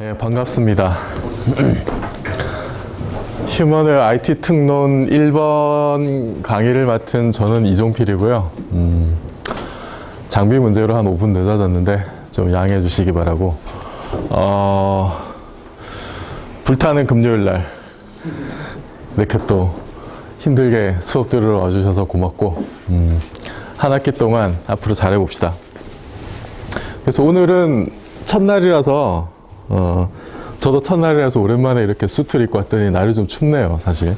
네, 반갑습니다. 휴머웨어 IT 특론 1번 강의를 맡은 저는 이종필이고요. 장비 문제로 한 5분 늦어졌는데 좀 양해해 주시기 바라고. 불타는 금요일 날 이렇게 또 힘들게 수업 들으러 와주셔서 고맙고, 한 학기 동안 앞으로 잘해봅시다. 그래서 오늘은 첫날이라서 저도 첫날이라서 오랜만에 이렇게 수트를 입고 왔더니 날이 좀 춥네요, 사실.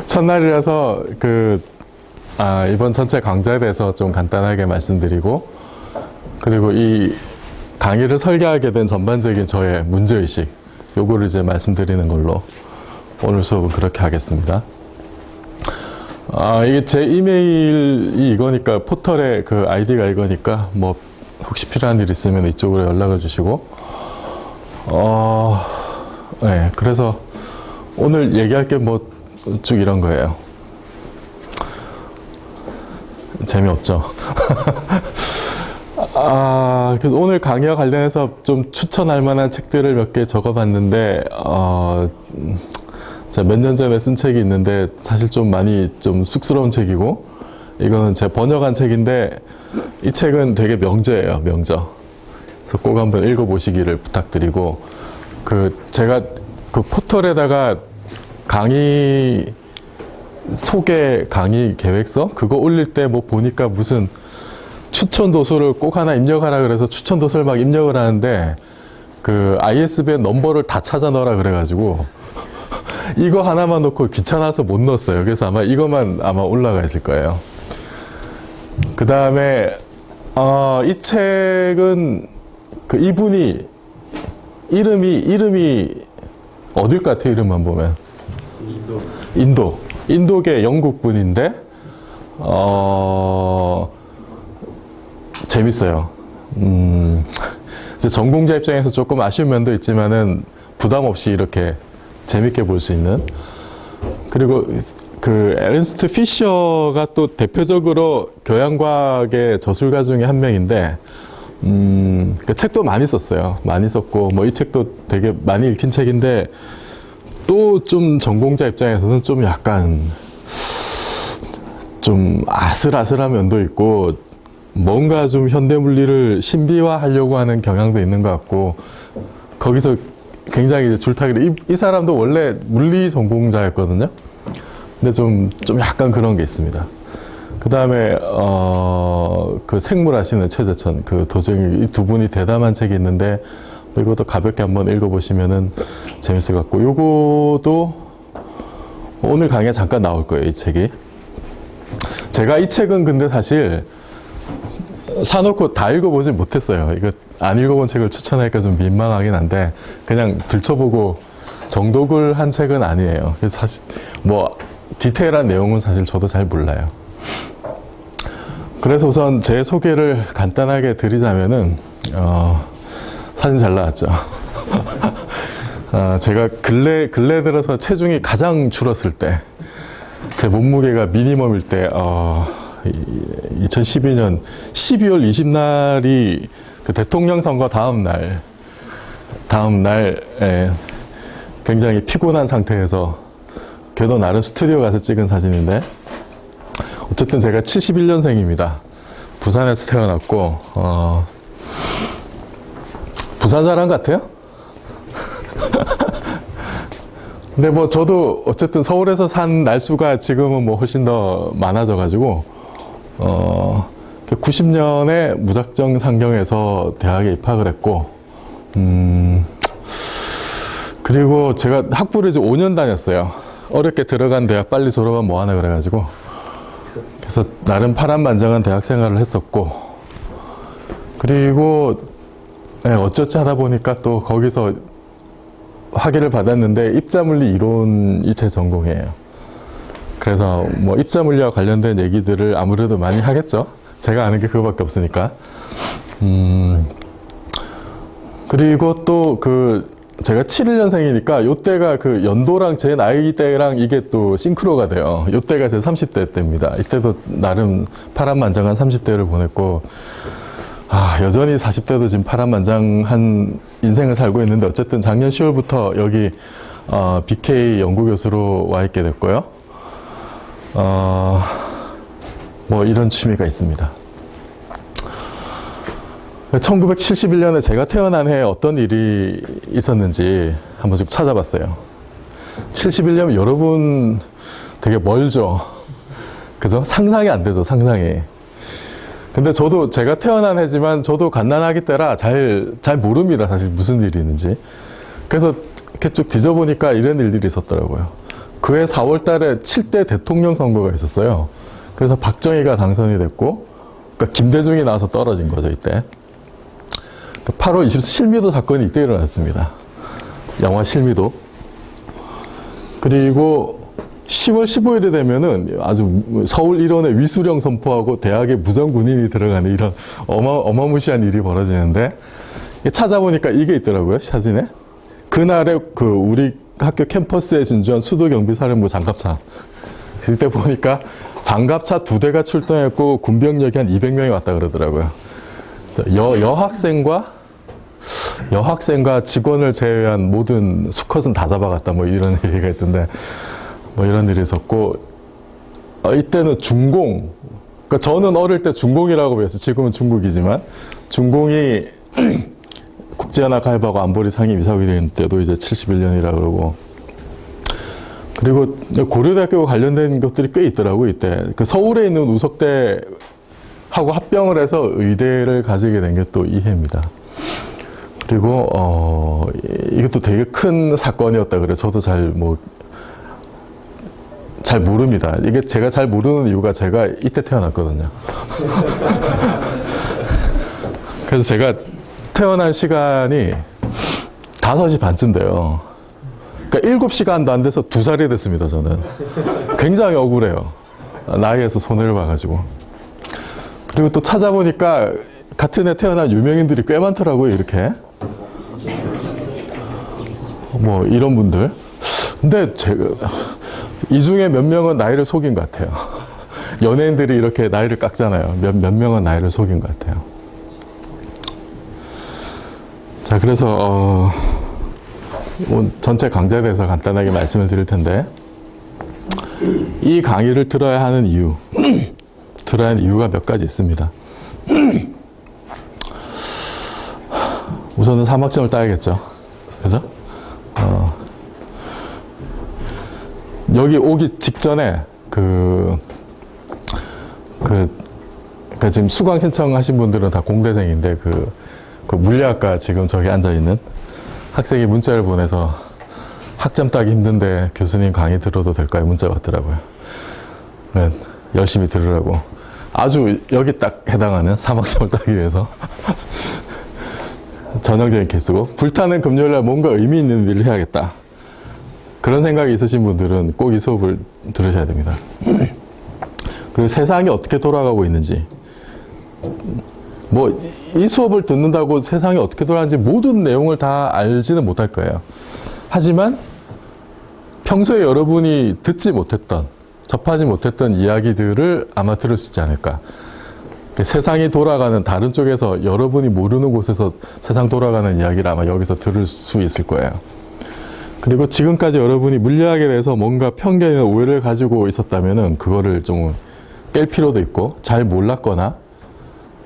첫날이라서 이번 전체 강좌에 대해서 좀 간단하게 말씀드리고, 그리고 이 강의를 설계하게 된 전반적인 저의 문제의식, 요거를 이제 말씀드리는 걸로 오늘 수업은 그렇게 하겠습니다. 이게 제 이메일이 이거니까, 포털에 그 아이디가 이거니까, 뭐, 혹시 필요한 일 있으면 이쪽으로 연락을 주시고, 네, 그래서 오늘 얘기할 게 뭐 쭉 이런 거예요. 재미없죠? 오늘 강의와 관련해서 좀 추천할 만한 책들을 몇 개 적어봤는데, 제가 몇 년 전에 쓴 책이 있는데, 사실 좀 많이 좀 쑥스러운 책이고, 이거는 제가 번역한 책인데, 이 책은 되게 명저예요, 명저. 그래서 꼭 한번 읽어보시기를 부탁드리고, 제가 그 포털에다가 강의 소개, 강의 계획서? 그거 올릴 때 뭐 보니까 무슨 추천 도서를 꼭 하나 입력하라 그래서 추천 도서를 막 입력을 하는데, 그 ISBN 넘버를 다 찾아 넣으라 그래가지고, 이거 하나만 넣고 귀찮아서 못 넣었어요. 그래서 아마 이것만 아마 올라가 있을 거예요. 그 다음에, 이 책은 이분이 이름이 어딜 것 같아, 이름만 보면? 인도계 영국 분인데, 재밌어요. 이제 전공자 입장에서 조금 아쉬운 면도 있지만은 부담 없이 이렇게 재밌게 볼 수 있는. 그리고 에른스트 피셔가 또 대표적으로 교양과학의 저술가 중에 한 명인데, 그 책도 많이 썼어요. 많이 썼고, 뭐 이 책도 되게 많이 읽힌 책인데, 또 좀 전공자 입장에서는 좀 약간, 좀 아슬아슬한 면도 있고, 뭔가 좀 현대물리를 신비화하려고 하는 경향도 있는 것 같고, 거기서 굉장히 이제 줄타기를, 이 사람도 원래 물리 전공자였거든요. 근데 좀 약간 그런 게 있습니다. 그 다음에, 생물 하시는 최재천, 도정이, 이 두 분이 대담한 책이 있는데, 이것도 가볍게 한번 읽어보시면은 재밌을 것 같고, 요거도 오늘 강의에 잠깐 나올 거예요, 이 책이. 제가 이 책은 근데 사실 사놓고 다 읽어보진 못했어요. 이거 안 읽어본 책을 추천하니까 좀 민망하긴 한데, 그냥 들춰보고 정독을 한 책은 아니에요. 그래서 사실 뭐 디테일한 내용은 사실 저도 잘 몰라요. 그래서 우선 제 소개를 간단하게 드리자면은, 사진 잘 나왔죠. 제가 근래 들어서 체중이 가장 줄었을 때, 제 몸무게가 미니멈일 때, 2012년 12월 20날이 그 대통령 선거 다음 날, 굉장히 피곤한 상태에서, 걔도 나름 스튜디오 가서 찍은 사진인데, 어쨌든 제가 71년생입니다. 부산에서 태어났고, 부산 사람 같아요? 근데 뭐 저도 어쨌든 서울에서 산 날수가 지금은 뭐 훨씬 더 많아져가지고, 90년에 무작정 상경해서 대학에 입학을 했고, 그리고 제가 학부를 이제 5년 다녔어요. 어렵게 들어간 대학 빨리 졸업하면 뭐하나 그래가지고. 그래서 나름 파란만장한 대학 생활을 했었고, 그리고 어쩌지 하다 보니까 또 거기서 학위를 받았는데, 입자물리 이론이 제 전공이에요. 그래서 뭐 입자물리와 관련된 얘기들을 아무래도 많이 하겠죠. 제가 아는 게 그거밖에 없으니까. 그리고 또 제가 71년생이니까 요때가 연도랑 제 나이 때랑 이게 또 싱크로가 돼요. 요때가 제 30대 때입니다. 이때도 나름 파란만장한 30대를 보냈고, 여전히 40대도 지금 파란만장한 인생을 살고 있는데 어쨌든 작년 10월부터 여기 BK 연구교수로 와 있게 됐고요. 뭐 이런 취미가 있습니다. 1971년에 제가 태어난 해에 어떤 일이 있었는지 한번 좀 찾아봤어요. 71년 여러분 되게 멀죠? 그죠? 상상이 안 되죠, 상상이. 근데 저도 제가 태어난 해지만 저도 갓난아기 때라 잘 모릅니다, 사실 무슨 일이 있는지. 그래서 이렇게 쭉 뒤져보니까 이런 일들이 있었더라고요. 그해 4월 달에 7대 대통령 선거가 있었어요. 그래서 박정희가 당선이 됐고, 그러니까 김대중이 나와서 떨어진 거죠, 이때. 8월 20일 실미도 사건이 이때 일어났습니다. 영화 실미도. 그리고 10월 15일이 되면은 아주 서울 일원에 위수령 선포하고 대학에 무장 군인이 들어가는 이런 어마무시한 일이 벌어지는데, 찾아보니까 이게 있더라고요, 사진에. 그날에 우리 학교 캠퍼스에 진주한 수도경비사령부 장갑차. 그때 보니까 장갑차 2대가 출동했고 군병력이 한 200명이 왔다 그러더라고요. 여학생과 직원을 제외한 모든 수컷은 다 잡아갔다, 뭐 이런 얘기가 있던데, 뭐 이런 일이 있었고, 이때는 중공, 그러니까 저는 어릴 때 중공이라고 배웠어요. 지금은 중국이지만, 중공이 국제연합가입하고 안보리 상임이사국이 된 때도 이제 71년이라 그러고, 그리고 고려대학교 관련된 것들이 꽤 있더라고요, 이때. 서울에 있는 우석대하고 합병을 해서 의대를 가지게 된 게 또 이 해입니다. 그리고 이것도 되게 큰 사건이었다 그래요. 저도 잘 모릅니다. 이게 제가 잘 모르는 이유가 제가 이때 태어났거든요. 그래서 제가 태어난 시간이 5시 반쯤 돼요. 그러니까 7시간도 안 돼서 2살이 됐습니다, 저는. 굉장히 억울해요. 나이에서 손해를 봐가지고. 그리고 또 찾아보니까 같은 해 태어난 유명인들이 꽤 많더라고요, 이렇게. 뭐 이런 분들. 근데 제가 이 중에 몇 명은 나이를 속인 것 같아요. 연예인들이 이렇게 나이를 깎잖아요. 몇 명은 나이를 속인 것 같아요. 자, 그래서 전체 강좌에 대해서 간단하게 말씀을 드릴 텐데, 이 강의를 들어야 하는 이유, 들어야 하는 이유가 몇 가지 있습니다. 우선은 3학점을 따야겠죠. 그죠? 여기 오기 직전에 그러니까 지금 수강 신청하신 분들은 다 공대생인데 그 물리학과 지금 저기 앉아있는 학생이 문자를 보내서 학점 따기 힘든데 교수님 강의 들어도 될까요? 문자가 왔더라고요. 네, 열심히 들으라고. 아주 여기 딱 해당하는 3학점을 따기 위해서 전형적인 케이스고, 불타는 금요일날 뭔가 의미 있는 일을 해야겠다. 그런 생각이 있으신 분들은 꼭 이 수업을 들으셔야 됩니다. 그리고 세상이 어떻게 돌아가고 있는지, 뭐 이 수업을 듣는다고 세상이 어떻게 돌아가는지 모든 내용을 다 알지는 못할 거예요. 하지만 평소에 여러분이 듣지 못했던, 접하지 못했던 이야기들을 아마 들을 수 있지 않을까. 세상이 돌아가는 다른 쪽에서, 여러분이 모르는 곳에서 세상 돌아가는 이야기를 아마 여기서 들을 수 있을 거예요. 그리고 지금까지 여러분이 물리학에 대해서 뭔가 편견이나 오해를 가지고 있었다면은 그거를 좀 깰 필요도 있고, 잘 몰랐거나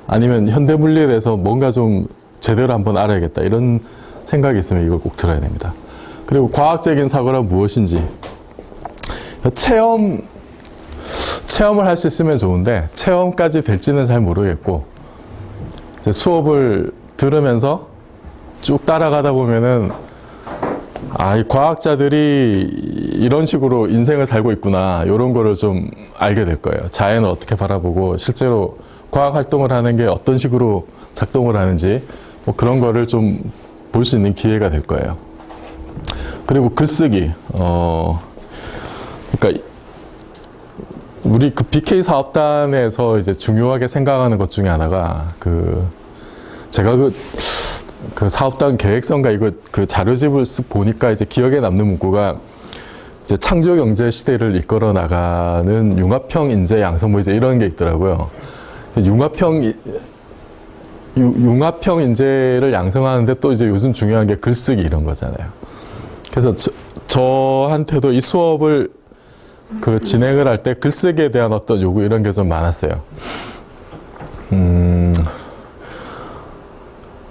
아니면 현대 물리에 대해서 뭔가 좀 제대로 한번 알아야겠다, 이런 생각이 있으면 이걸 꼭 들어야 됩니다. 그리고 과학적인 사고란 무엇인지, 체험을 할 수 있으면 좋은데 체험까지 될지는 잘 모르겠고, 이제 수업을 들으면서 쭉 따라가다 보면은 이 과학자들이 이런 식으로 인생을 살고 있구나, 이런 거를 좀 알게 될 거예요. 자연을 어떻게 바라보고 실제로 과학 활동을 하는 게 어떤 식으로 작동을 하는지, 뭐 그런 거를 좀 볼 수 있는 기회가 될 거예요. 그리고 글쓰기, 그러니까 우리 BK 사업단에서 이제 중요하게 생각하는 것 중에 하나가 제가 그 사업단 계획서인가 이거 자료집을 쓱 보니까 이제 기억에 남는 문구가 이제 창조 경제 시대를 이끌어 나가는 융합형 인재 양성, 뭐 이제 이런 게 있더라고요. 융합형 융합형 인재를 양성하는데 또 이제 요즘 중요한 게 글쓰기 이런 거잖아요. 그래서 저한테도 이 수업을 그 진행을 할 때 글쓰기에 대한 어떤 요구 이런 게 좀 많았어요.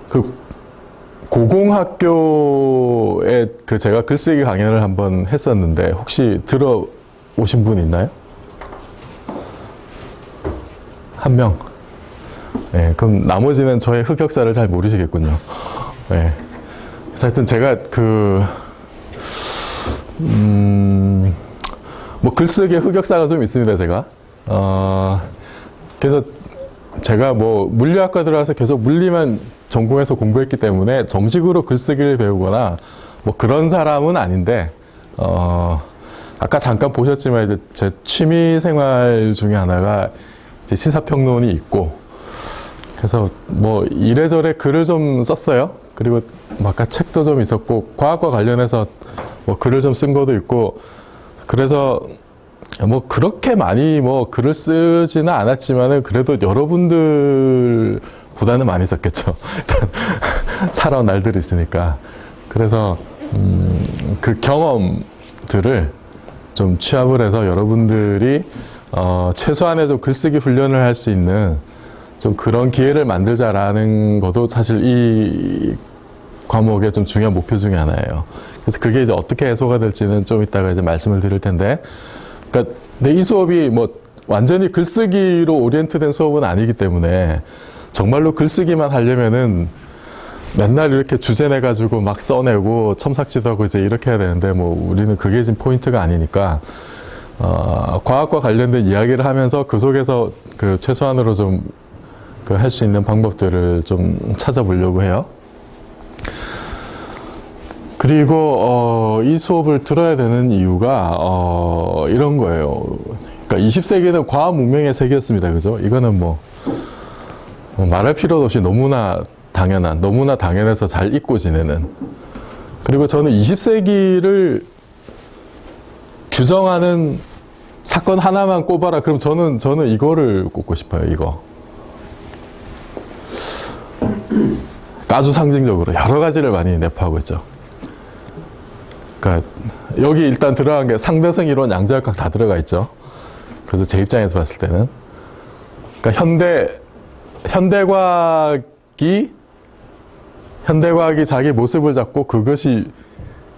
그 고공학교에 그 제가 글쓰기 강연을 한번 했었는데 혹시 들어오신 분 있나요? 한 명. 네, 그럼 나머지는 저의 흑역사를 잘 모르시겠군요. 네. 그래서 하여튼 제가 뭐 글쓰기에 흑역사가 좀 있습니다, 제가. 그래서 제가 뭐 물리학과 들어가서 계속 물리만 전공해서 공부했기 때문에 정식으로 글쓰기를 배우거나 뭐 그런 사람은 아닌데, 아까 잠깐 보셨지만 이제 제 취미 생활 중에 하나가 이제 시사평론이 있고, 그래서 뭐 이래저래 글을 좀 썼어요. 그리고 뭐 아까 책도 좀 있었고, 과학과 관련해서 뭐 글을 좀 쓴 것도 있고, 그래서 뭐 그렇게 많이 뭐 글을 쓰지는 않았지만은 그래도 여러분들보다는 많이 썼겠죠. 일단 살아온 날들이 있으니까. 그래서 그 경험들을 좀 취합을 해서 여러분들이 최소한의 좀 글쓰기 훈련을 할 수 있는 좀 그런 기회를 만들자라는 것도 사실 이 과목의 좀 중요한 목표 중에 하나예요. 그래서 그게 이제 어떻게 해소가 될지는 좀 이따가 이제 말씀을 드릴 텐데, 그러니까 근데 이 수업이 뭐 완전히 글쓰기로 오리엔트된 수업은 아니기 때문에 정말로 글쓰기만 하려면은 맨날 이렇게 주제 내가지고 막 써내고 첨삭지도 하고 이제 이렇게 해야 되는데, 뭐 우리는 그게 지금 포인트가 아니니까 과학과 관련된 이야기를 하면서 그 속에서 그 최소한으로 좀 그 할 수 있는 방법들을 좀 찾아보려고 해요. 그리고 이 수업을 들어야 되는 이유가 이런 거예요. 그러니까 20세기는 과학 문명의 세계였습니다. 그죠? 이거는 뭐 말할 필요도 없이 너무나 당연해서 잘 잊고 지내는. 그리고 저는 20세기를 규정하는 사건 하나만 꼽아라. 그럼 저는 이거를 꼽고 싶어요. 이거. 아주 상징적으로 여러 가지를 많이 내포하고 있죠. 그러니까 여기 일단 들어간 게 상대성 이론, 양자역학 다 들어가 있죠. 그래서 제 입장에서 봤을 때는, 그러니까 현대과학이 자기 모습을 잡고 그것이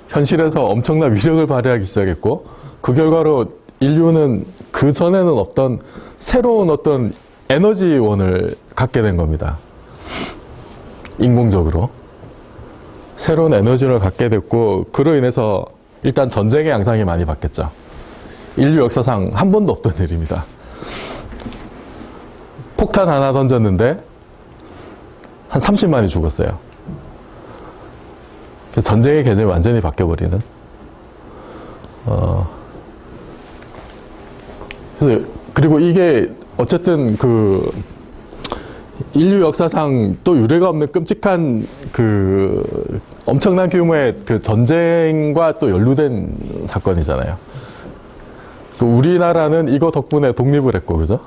현실에서 엄청난 위력을 발휘하기 시작했고, 그 결과로 인류는 그 전에는 없던 새로운 어떤 에너지원을 갖게 된 겁니다. 인공적으로 새로운 에너지를 갖게 됐고, 그로 인해서 일단 전쟁의 양상이 많이 바뀌었죠. 인류 역사상 한 번도 없던 일입니다. 폭탄 하나 던졌는데 한 30만이 죽었어요. 전쟁의 개념이 완전히 바뀌어버리는. 그리고 이게 어쨌든 그 인류 역사상 또 유례가 없는 끔찍한 그 엄청난 규모의 그 전쟁과 또 연루된 사건이잖아요. 그 우리나라는 이거 덕분에 독립을 했고, 그죠?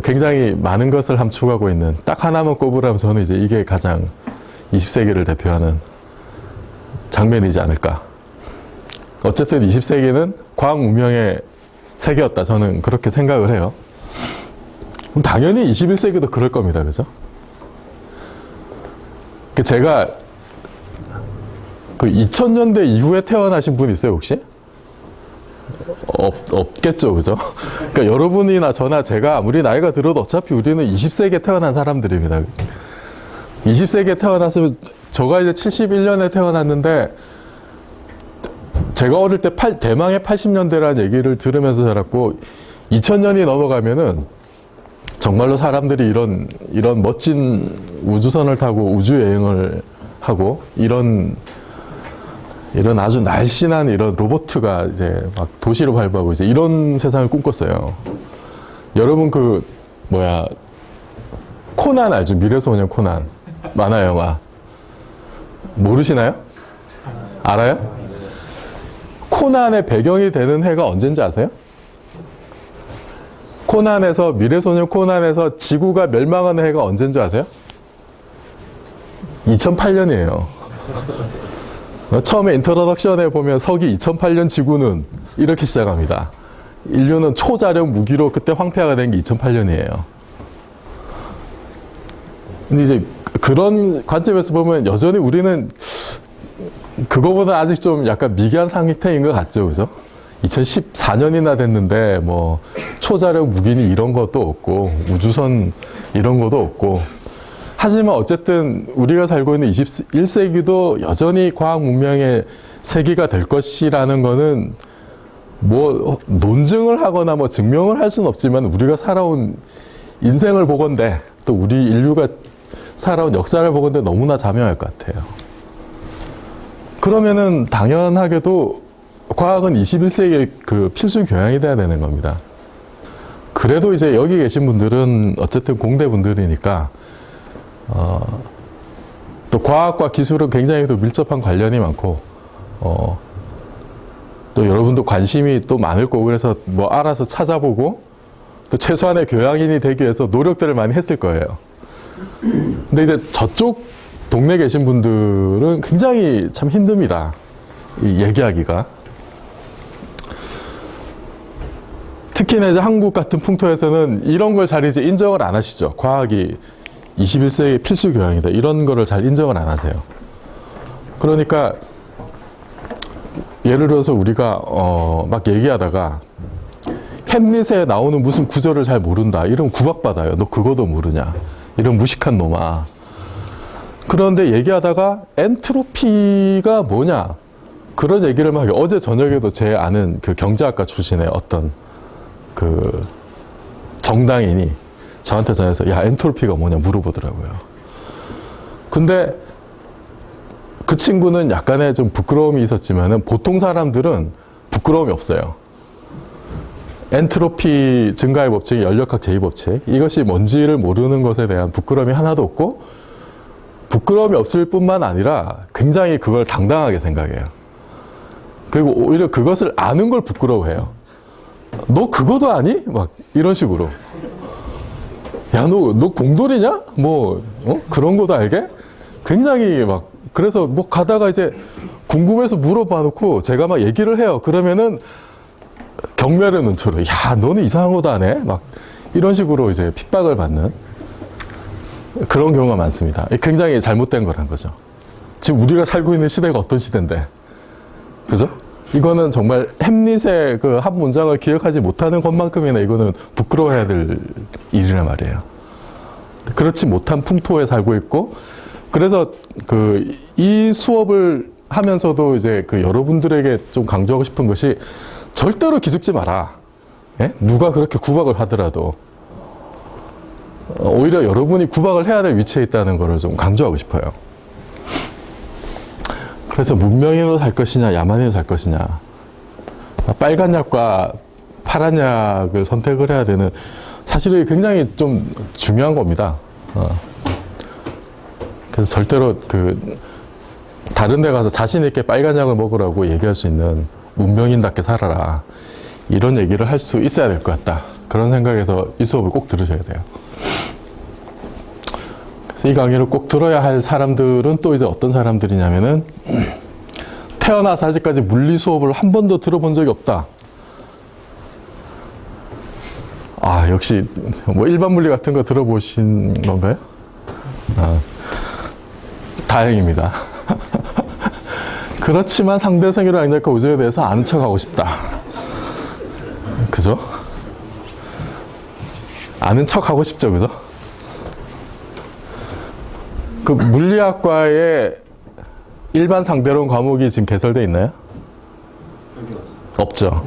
굉장히 많은 것을 함축하고 있는, 딱 하나만 꼽으라면 저는 이제 이게 가장 20세기를 대표하는 장면이지 않을까. 어쨌든 20세기는 과학 문명의 세계였다. 저는 그렇게 생각을 해요. 그럼 당연히 21세기도 그럴 겁니다. 그죠? 제가 그 2000년대 이후에 태어나신 분 있어요, 혹시? 없겠죠, 그죠? 그러니까 여러분이나 저나 제가 아무리 나이가 들어도 어차피 우리는 20세기에 태어난 사람들입니다. 20세기에 태어났으면, 저가 이제 71년에 태어났는데, 제가 어릴 때 대망의 80년대라는 얘기를 들으면서 자랐고, 2000년이 넘어가면은 정말로 사람들이 이런 멋진 우주선을 타고 우주 여행을 하고, 이런 아주 날씬한 이런 로봇가 이제 막 도시를 밟아오고 이제 이런 세상을 꿈꿨어요. 여러분 코난 알죠? 미래소년 코난. 만화 영화. 모르시나요? 알아요? 코난의 배경이 되는 해가 언젠지 아세요? 미래소년 코난에서 지구가 멸망하는 해가 언젠지 아세요? 2008년이에요. 처음에 인트로덕션에 보면 서기 2008년 지구는 이렇게 시작합니다. 인류는 초자력 무기로 그때 황폐화가 된 게 2008년이에요. 근데 이제 그런 관점에서 보면 여전히 우리는 그거보다 아직 좀 약간 미개한 상태인 것 같죠, 그죠? 2014년이나 됐는데 뭐 초자력 무기니 이런 것도 없고 우주선 이런 것도 없고, 하지만 어쨌든 우리가 살고 있는 21세기도 여전히 과학 문명의 세기가 될 것이라는 거는 뭐 논증을 하거나 뭐 증명을 할 수는 없지만 우리가 살아온 인생을 보건대, 또 우리 인류가 살아온 역사를 보건대 너무나 자명할 것 같아요. 그러면은 당연하게도 과학은 21세기의 그 필수 교양이 돼야 되는 겁니다. 그래도 이제 여기 계신 분들은 어쨌든 공대 분들이니까 또 과학과 기술은 굉장히 또 밀접한 관련이 많고 또 여러분도 관심이 또 많을 거고, 그래서 뭐 알아서 찾아보고 또 최소한의 교양인이 되기 위해서 노력들을 많이 했을 거예요. 근데 이제 저쪽 동네 계신 분들은 굉장히 참 힘듭니다. 이 얘기하기가. 특히나 이제 한국 같은 풍토에서는 이런 걸 잘 이제 인정을 안 하시죠. 과학이 21세기 필수 교양이다, 이런 거를 잘 인정을 안 하세요. 그러니까 예를 들어서 우리가 막 얘기하다가 햄릿에 나오는 무슨 구절을 잘 모른다, 이러면 구박받아요. 너 그거도 모르냐, 이런 무식한 놈아. 그런데 얘기하다가 엔트로피가 뭐냐, 그런 얘기를 막 어제 저녁에도 제 아는 그 경제학과 출신의 어떤 그 정당인이 저한테 전해서 야, 엔트로피가 뭐냐 물어보더라고요. 근데 그 친구는 약간의 좀 부끄러움이 있었지만은 보통 사람들은 부끄러움이 없어요. 엔트로피 증가의 법칙, 연력학 제2법칙, 이것이 뭔지를 모르는 것에 대한 부끄러움이 하나도 없고, 부끄러움이 없을 뿐만 아니라 굉장히 그걸 당당하게 생각해요. 그리고 오히려 그것을 아는 걸 부끄러워해요. 너 그거도 아니? 막 이런 식으로. 야, 너 공돌이냐? 뭐 그런 것도 알게? 굉장히 막, 그래서 뭐 가다가 이제 궁금해서 물어봐 놓고 제가 막 얘기를 해요. 그러면은 경멸의 눈초로, 야, 너는 이상한 것도 안 해? 막 이런 식으로 이제 핍박을 받는 그런 경우가 많습니다. 굉장히 잘못된 거란 거죠. 지금 우리가 살고 있는 시대가 어떤 시대인데, 그죠? 이거는 정말 햄릿의 그 한 문장을 기억하지 못하는 것만큼이나 이거는 부끄러워해야 될 일이란 말이에요. 그렇지 못한 풍토에 살고 있고, 그래서 그 이 수업을 하면서도 이제 그 여러분들에게 좀 강조하고 싶은 것이, 절대로 기죽지 마라. 예? 누가 그렇게 구박을 하더라도 오히려 여러분이 구박을 해야 될 위치에 있다는 것을 좀 강조하고 싶어요. 그래서 문명인으로 살 것이냐, 야만인으로 살 것이냐, 빨간 약과 파란 약을 선택을 해야 되는, 사실은 굉장히 좀 중요한 겁니다. 그래서 절대로 그 다른 데 가서 자신 있게 빨간 약을 먹으라고 얘기할 수 있는, 문명인답게 살아라, 이런 얘기를 할 수 있어야 될 것 같다, 그런 생각에서 이 수업을 꼭 들으셔야 돼요. 그래서 이 강의를 꼭 들어야 할 사람들은 또 이제 어떤 사람들이냐면은, 태어나서 아직까지 물리 수업을 한 번도 들어본 적이 없다. 아, 역시 뭐 일반 물리 같은 거 들어보신 건가요? 다행입니다. 그렇지만 상대성이로 양력과 우주에 대해서 아는 척하고 싶다. 그죠? 아는 척하고 싶죠, 그죠? 그 물리학과에 일반 상대론 과목이 지금 개설되어 있나요? 없죠.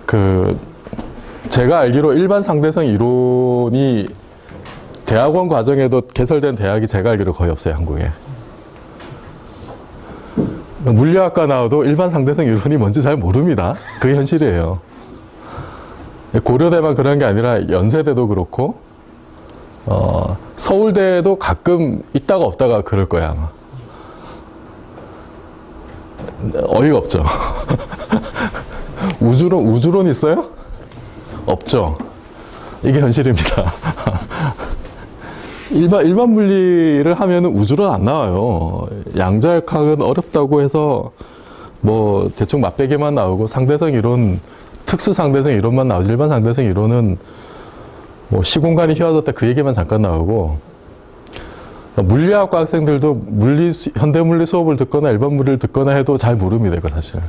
그 제가 알기로 일반 상대성 이론이 대학원 과정에도 개설된 대학이 제가 알기로 거의 없어요, 한국에. 물리학과 나와도 일반 상대성 이론이 뭔지 잘 모릅니다. 그게 현실이에요. 고려대만 그런 게 아니라 연세대도 그렇고, 서울대도 가끔 있다가 없다가 그럴 거야, 아마. 어이가 없죠. 우주론 있어요? 없죠. 이게 현실입니다. 일반 물리를 하면은 우주론 안 나와요. 양자역학은 어렵다고 해서 뭐 대충 맛배기만 나오고 상대성 이론, 특수 상대성 이론만 나오지 일반 상대성 이론은 뭐 시공간이 휘어졌다 그 얘기만 잠깐 나오고 그러니까 물리학과 학생들도 현대물리 수업을 듣거나 일반 물리를 듣거나 해도 잘 모릅니다, 이거 사실.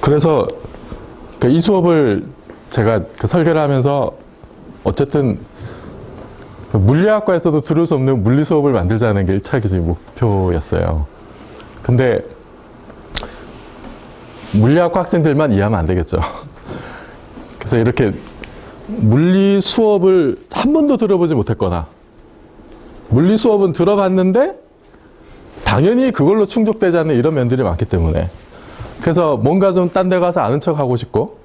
그래서 이 수업을 제가 설계를 하면서 어쨌든 물리학과에서도 들을 수 없는 물리 수업을 만들자는 게 1차적인 목표였어요. 근데 물리학과 학생들만 이해하면 안 되겠죠. 그래서 이렇게 물리 수업을 한 번도 들어보지 못했거나 물리 수업은 들어봤는데 당연히 그걸로 충족되지 않는 이런 면들이 많기 때문에 그래서 뭔가 좀 딴 데 가서 아는 척 하고 싶고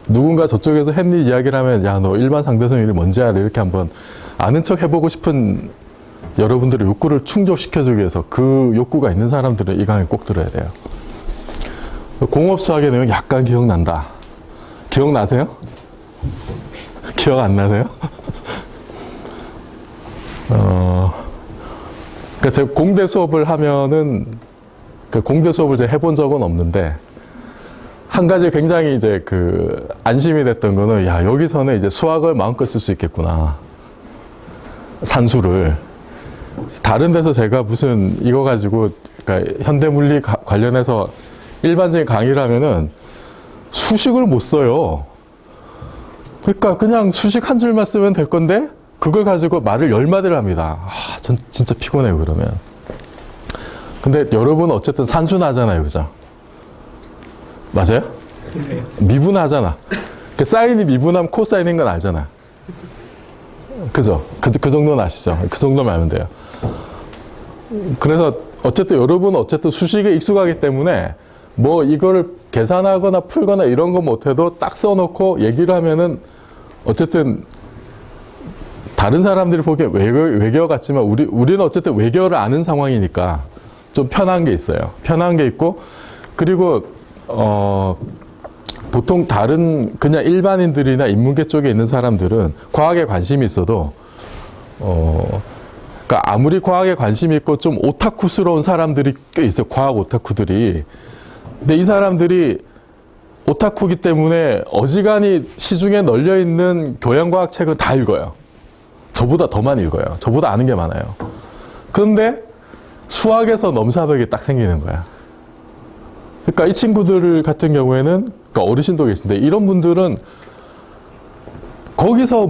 누군가 저쪽에서 햄릿 이야기를 하면 야, 너 일반 상대성 이론이 뭔지 알아? 이렇게 한번 아는 척 해보고 싶은 여러분들의 욕구를 충족시켜주기 위해서 그 욕구가 있는 사람들은 이 강의 꼭 들어야 돼요. 공업수학의 내용 약간 기억난다. 기억나세요? 기억 안 나세요? 그러니까 제가 공대 수업을 하면은 공대 수업을 제가 해본 적은 없는데 한 가지 굉장히 이제 안심이 됐던 거는 야, 여기서는 이제 수학을 마음껏 쓸 수 있겠구나. 산수를. 다른 데서 제가 무슨 이거 가지고 그러니까 현대물리 관련해서 일반적인 강의를 하면은 수식을 못 써요. 그러니까 그냥 수식 한 줄만 쓰면 될 건데 그걸 가지고 말을 10마디를 합니다. 아, 전 진짜 피곤해요, 그러면. 근데 여러분은 어쨌든 산수나잖아요, 그죠? 맞아요? 네. 미분하잖아. 그 사인이 미분하면 코사인인 건 알잖아. 그죠? 그 정도는 아시죠? 그 정도면 알면 돼요. 그래서 어쨌든 여러분은 어쨌든 수식에 익숙하기 때문에 뭐 이거를 계산하거나 풀거나 이런 거 못해도 딱 써놓고 얘기를 하면은 어쨌든 다른 사람들이 보기엔 외계어 같지만 우리는 어쨌든 외계어를 아는 상황이니까 좀 편한 게 있어요. 편한 게 있고 그리고 보통 다른 그냥 일반인들이나 인문계 쪽에 있는 사람들은 과학에 관심이 있어도 그러니까 아무리 과학에 관심이 있고 좀 오타쿠스러운 사람들이 꽤 있어요. 과학 오타쿠들이. 근데 이 사람들이 오타쿠기 때문에 어지간히 시중에 널려 있는 교양과학 책은 다 읽어요. 저보다 더 많이 읽어요. 저보다 아는 게 많아요. 그런데 수학에서 넘사벽이 딱 생기는 거야. 그러니까 이 친구들 같은 경우에는 그러니까 어르신도 계신데 이런 분들은 거기서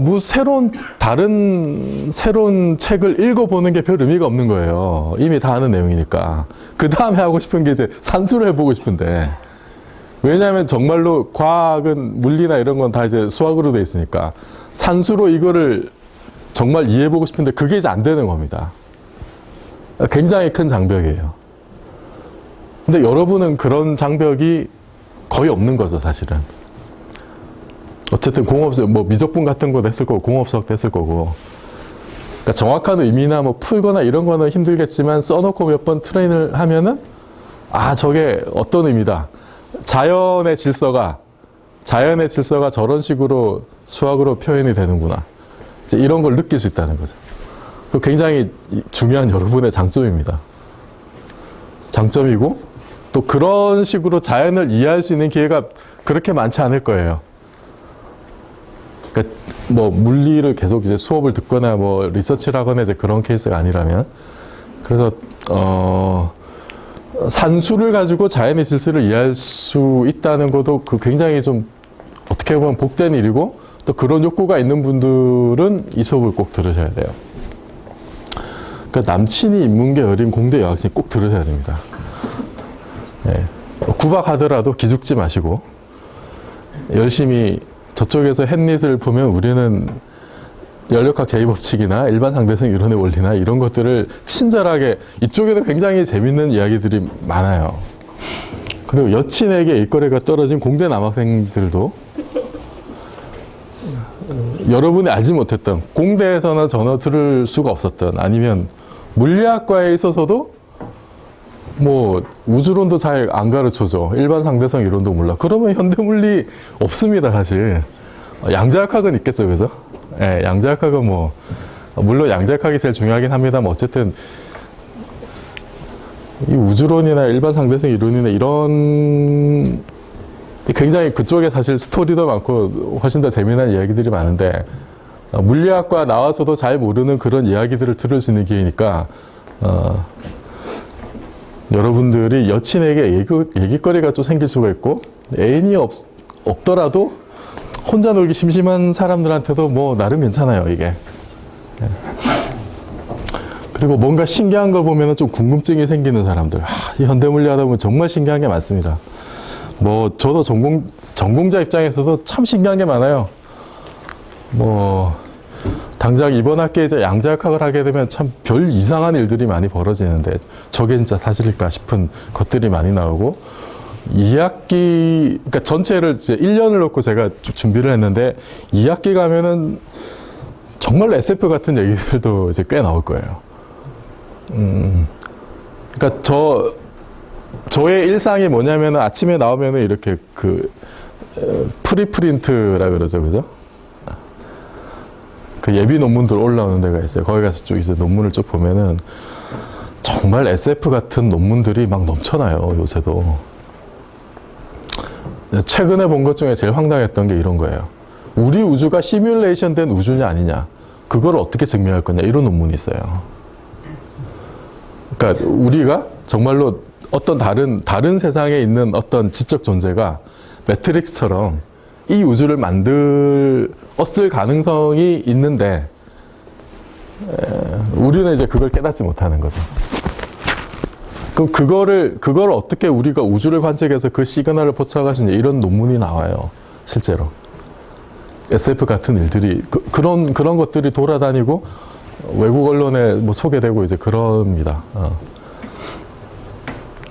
다른 새로운 책을 읽어보는 게 별 의미가 없는 거예요. 이미 다 아는 내용이니까. 그 다음에 하고 싶은 게 이제 산수를 해보고 싶은데 왜냐하면 정말로 과학은 물리나 이런 건 다 이제 수학으로 돼 있으니까 산수로 이거를 정말 이해해보고 싶은데 그게 이제 안 되는 겁니다. 굉장히 큰 장벽이에요. 근데 여러분은 그런 장벽이 거의 없는 거죠, 사실은. 어쨌든 공업수학, 뭐 미적분 같은 것도 했을 거고, 공업수학도 했을 거고. 그러니까 정확한 의미나 뭐 풀거나 이런 거는 힘들겠지만 써놓고 몇 번 트레이닝을 하면은 아, 저게 어떤 의미다. 자연의 질서가 저런 식으로 수학으로 표현이 되는구나. 이제 이런 걸 느낄 수 있다는 거죠. 굉장히 중요한 여러분의 장점입니다. 장점이고 또 그런 식으로 자연을 이해할 수 있는 기회가 그렇게 많지 않을 거예요. 그러니까 뭐 물리를 계속 이제 수업을 듣거나 뭐 리서치를 하거나 이제 그런 케이스가 아니라면 그래서 산수를 가지고 자연의 질서를 이해할 수 있다는 것도 굉장히 좀 어떻게 보면 복된 일이고 또 그런 욕구가 있는 분들은 이 수업을 꼭 들으셔야 돼요. 그러니까 남친이 인문계 어린 공대 여학생이 꼭 들으셔야 됩니다. 네. 구박하더라도 기죽지 마시고 열심히 저쪽에서 햄릿을 보면 우리는 연력학 제2법칙이나 일반 상대성 이론의 원리나 이런 것들을 친절하게 이쪽에도 굉장히 재밌는 이야기들이 많아요. 그리고 여친에게 일거리가 떨어진 공대 남학생들도 여러분이 알지 못했던 공대에서는 전혀 들을 수가 없었던 아니면 물리학과에 있어서도 뭐 우주론도 잘 안 가르쳐줘. 일반 상대성 이론도 몰라. 그러면 현대물리 없습니다, 사실. 양자역학은 있겠죠, 그죠? 예, 양자역학은 뭐 물론 양자역학이 제일 중요하긴 합니다만 어쨌든 이 우주론이나 일반 상대성 이론이나 이런 굉장히 그쪽에 사실 스토리도 많고 훨씬 더 재미난 이야기들이 많은데 물리학과 나와서도 잘 모르는 그런 이야기들을 들을 수 있는 기회니까 여러분들이 여친에게 얘기거리가 좀 생길 수가 있고 애인이 없더라도 혼자 놀기 심심한 사람들한테도 뭐 나름 괜찮아요, 이게. 그리고 뭔가 신기한 걸 보면 좀 궁금증이 생기는 사람들. 이 현대물리 하다 보면 정말 신기한 게 많습니다. 뭐 저도 전공자 입장에서도 참 신기한 게 많아요. 뭐 당장 이번 학기에 이제 양자역학을 하게 되면 참 별 이상한 일들이 많이 벌어지는데 저게 진짜 사실일까 싶은 것들이 많이 나오고 2학기, 그러니까 전체를 이제 1년을 놓고 제가 쭉 준비를 했는데 2학기 가면은 정말 SF 같은 얘기들도 이제 꽤 나올 거예요. 그러니까 저의 일상이 뭐냐면은 아침에 나오면은 이렇게 프리프린트라 그러죠, 그죠? 그 예비 논문들 올라오는 데가 있어요. 거기 가서 쭉 이제 논문을 쭉 보면은 정말 SF 같은 논문들이 막 넘쳐나요, 요새도. 최근에 본 것 중에 제일 황당했던 게 이런 거예요. 우리 우주가 시뮬레이션 된 우주냐 아니냐, 그걸 어떻게 증명할 거냐, 이런 논문이 있어요. 그러니까 우리가 정말로 어떤 다른 세상에 있는 어떤 지적 존재가 매트릭스처럼 이 우주를 만들었을 가능성이 있는데 우리는 이제 그걸 깨닫지 못하는 거죠. 그럼 그걸 어떻게 우리가 우주를 관측해서 그 시그널을 포착할 수 있냐, 이런 논문이 나와요, 실제로. SF 같은 일들이 그런 것들이 돌아다니고 외국 언론에 뭐 소개되고 이제 그럽니다.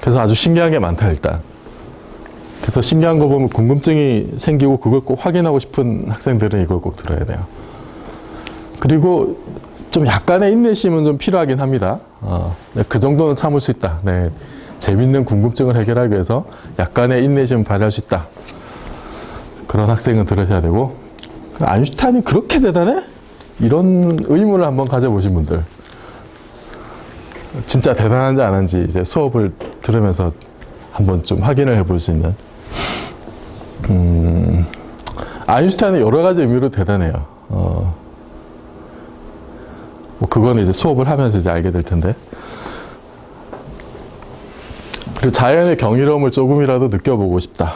그래서 아주 신기한 게 많다, 일단. 그래서 신기한 거 보면 궁금증이 생기고 그걸 꼭 확인하고 싶은 학생들은 이걸 꼭 들어야 돼요. 그리고 좀 약간의 인내심은 좀 필요하긴 합니다. 그 정도는 참을 수 있다. 네, 재밌는 궁금증을 해결하기 위해서 약간의 인내심을 발휘할 수 있다. 그런 학생은 들으셔야 되고, 아인슈타인이 그렇게 대단해? 이런 의문을 한번 가져보신 분들, 진짜 대단한지 안 한지 이제 수업을 들으면서 한번 좀 확인을 해볼 수 있는. 아인슈타인은 여러 가지 의미로 대단해요. 뭐 그건 이제 수업을 하면서 이제 알게 될 텐데. 그리고 자연의 경이로움을 조금이라도 느껴보고 싶다.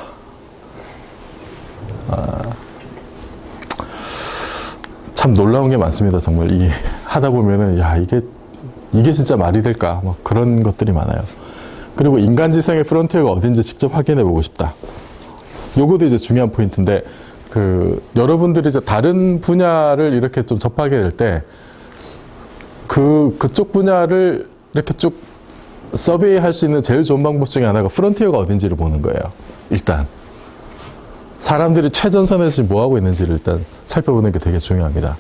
참 놀라운 게 많습니다, 정말. 이게 하다 보면은, 야, 이게 진짜 말이 될까? 뭐 그런 것들이 많아요. 그리고 인간지성의 프론티어가 어딘지 직접 확인해 보고 싶다. 요것도 이제 중요한 포인트인데, 여러분들이 이제 다른 분야를 이렇게 좀 접하게 될 때, 그쪽 분야를 이렇게 쭉 서베이 할 수 있는 제일 좋은 방법 중에 하나가 프론티어가 어딘지를 보는 거예요. 일단. 사람들이 최전선에서 지금 뭐 하고 있는지를 일단 살펴보는 게 되게 중요합니다.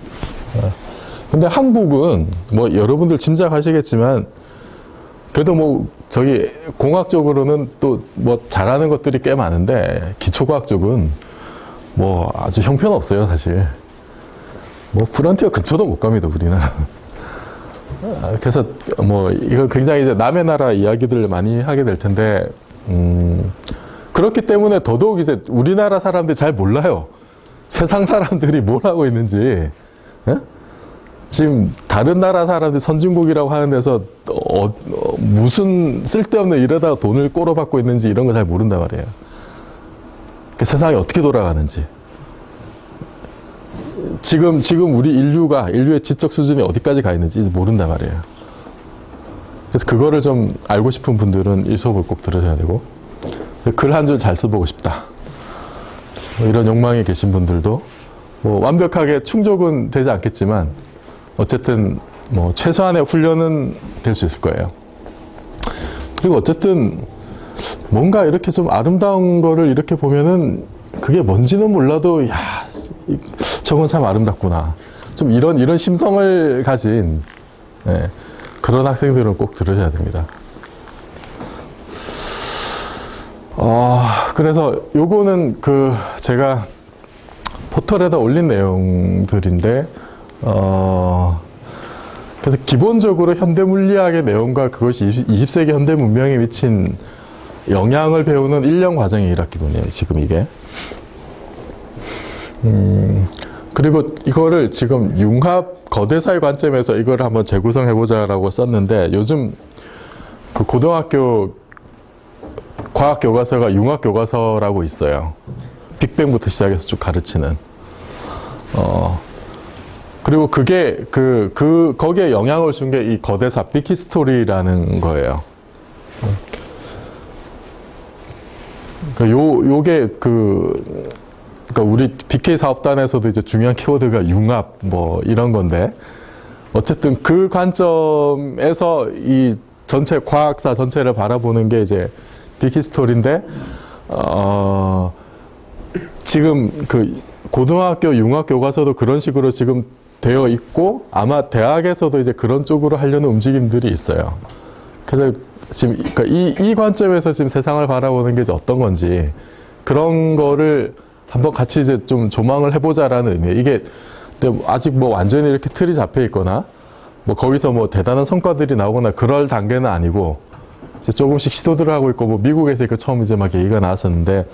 근데 한국은 뭐 여러분들 짐작하시겠지만, 그래도 뭐 저기 공학적으로는 또 뭐 잘하는 것들이 꽤 많은데 기초과학 쪽은 뭐 아주 형편없어요, 사실. 뭐 프론티어 근처도 못 갑니다, 우리는. 그래서 뭐 이건 굉장히 이제 남의 나라 이야기들을 많이 하게 될 텐데, 그렇기 때문에 더더욱 이제 우리나라 사람들이 잘 몰라요. 세상 사람들이 뭘 하고 있는지. 예? 지금 다른 나라 사람들이 선진국이라고 하는 데서 무슨 쓸데없는 일에다가 돈을 꼬로박고 있는지 이런 거 잘 모른단 말이에요. 그 세상이 어떻게 돌아가는지. 지금 우리 인류의 지적 수준이 어디까지 가 있는지 모른단 말이에요. 그래서 그거를 좀 알고 싶은 분들은 이 수업을 꼭 들으셔야 되고, 글 한 줄 잘 써보고 싶다. 뭐 이런 욕망이 계신 분들도 뭐 완벽하게 충족은 되지 않겠지만 어쨌든 뭐 최소한의 훈련은 될 수 있을 거예요. 그리고 어쨌든 뭔가 이렇게 좀 아름다운 거를 이렇게 보면은 그게 뭔지는 몰라도, 야, 저건 참 아름답구나. 좀 이런 심성을 가진, 네, 그런 학생들은 꼭 들으셔야 됩니다. 그래서 요거는 제가 포털에다 올린 내용들인데, 그래서 기본적으로 현대 물리학의 내용과 그것이 20세기 현대 문명에 미친 영향을 배우는 1년 과정의 1학기분이에요, 지금 이게. 그리고 이거를 지금 융합 거대사의 관점에서 이걸 한번 재구성해보자라고 썼는데, 요즘 그 고등학교 과학 교과서가 융합 교과서라고 있어요. 빅뱅부터 시작해서 쭉 가르치는. 그리고 그게 거기에 영향을 준 게 이 거대사 빅히스토리라는 거예요. 요게 그러니까 우리 BK 사업단에서도 이제 중요한 키워드가 융합 뭐 이런 건데, 어쨌든 그 관점에서 이 전체 과학사 전체를 바라보는 게 이제 빅히스토리인데, 지금 그 고등학교 융합 교과서도 그런 식으로 지금 되어 있고, 아마 대학에서도 이제 그런 쪽으로 하려는 움직임들이 있어요. 그래서 지금 그러니까 이 관점에서 지금 세상을 바라보는 게 이제 어떤 건지, 그런 거를 한번 같이 이제 좀 조망을 해보자라는 의미예요. 이게 근데 아직 뭐 완전히 이렇게 틀이 잡혀 있거나 뭐 거기서 뭐 대단한 성과들이 나오거나 그럴 단계는 아니고, 이제 조금씩 시도들을 하고 있고, 뭐 미국에서 이거 처음 이제 막 얘기가 나왔었는데,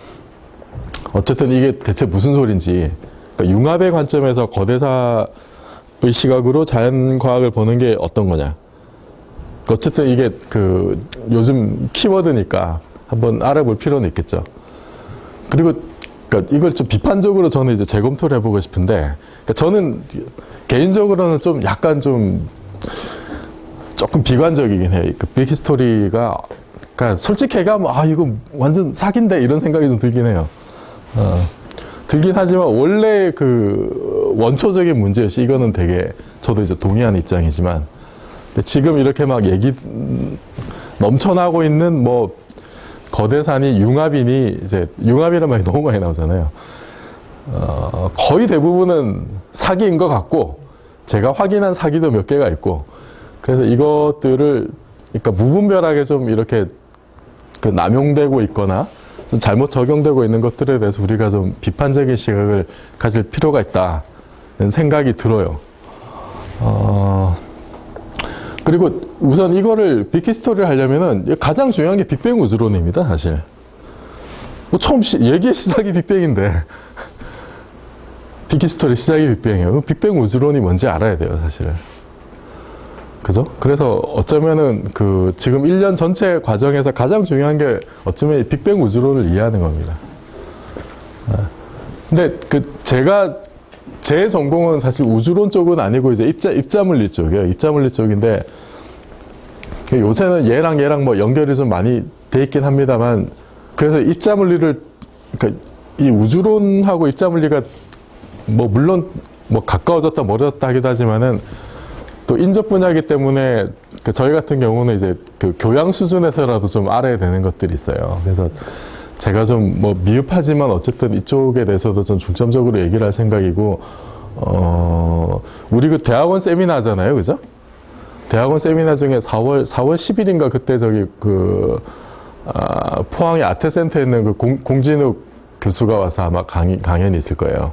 어쨌든 이게 대체 무슨 소린지, 그러니까 융합의 관점에서 거대사의 시각으로 자연과학을 보는 게 어떤 거냐. 어쨌든 이게 그 요즘 키워드니까 한번 알아볼 필요는 있겠죠. 그리고 그러니까 이걸 좀 비판적으로 저는 이제 재검토를 해보고 싶은데, 그러니까 저는 개인적으로는 좀 약간 좀 조금 비관적이긴 해요. 그 빅히스토리가, 그러니까 솔직히 얘기하면 이거 완전 사기인데 이런 생각이 좀 들긴 해요. 들긴 하지만 원래 그 원초적인 문제시, 이거는 되게 저도 이제 동의하는 입장이지만, 지금 이렇게 막 얘기 넘쳐나고 있는 뭐 거대산이 융합이니, 이제 융합이라는 말이 너무 많이 나오잖아요. 거의 대부분은 사기인 것 같고, 제가 확인한 사기도 몇 개가 있고, 그래서 이것들을 그러니까 무분별하게 좀 이렇게 그 남용되고 있거나 좀 잘못 적용되고 있는 것들에 대해서 우리가 좀 비판적인 시각을 가질 필요가 있다는 생각이 들어요. 그리고 우선 이거를 빅히스토리를 하려면은 가장 중요한 게 빅뱅 우주론입니다, 사실. 뭐 처음 얘기의 시작이 빅뱅인데 빅히스토리 시작이 빅뱅이에요. 빅뱅 우주론이 뭔지 알아야 돼요, 사실. 그죠? 그래서 어쩌면은 그 지금 1년 전체 과정에서 가장 중요한 게 어쩌면 빅뱅 우주론을 이해하는 겁니다. 근데 제 전공은 사실 우주론 쪽은 아니고 이제 입자물리 쪽이에요. 입자물리 쪽인데, 요새는 얘랑 뭐 연결이 좀 많이 돼 있긴 합니다만, 그래서 입자물리를, 그러니까 이 우주론하고 입자물리가 뭐 물론 뭐 가까워졌다 멀어졌다 하기도 하지만은, 또 인접 분야이기 때문에 저희 같은 경우는 이제 그 교양 수준에서라도 좀 알아야 되는 것들이 있어요. 그래서 제가 좀 뭐 미흡하지만 어쨌든 이쪽에 대해서도 좀 중점적으로 얘기를 할 생각이고, 우리 그 대학원 세미나 하잖아요, 그죠? 대학원 세미나 중에 4월 10일인가 그때 저기 포항의 아트센터에 있는 그 공진욱 교수가 와서 아마 강연이 있을 거예요.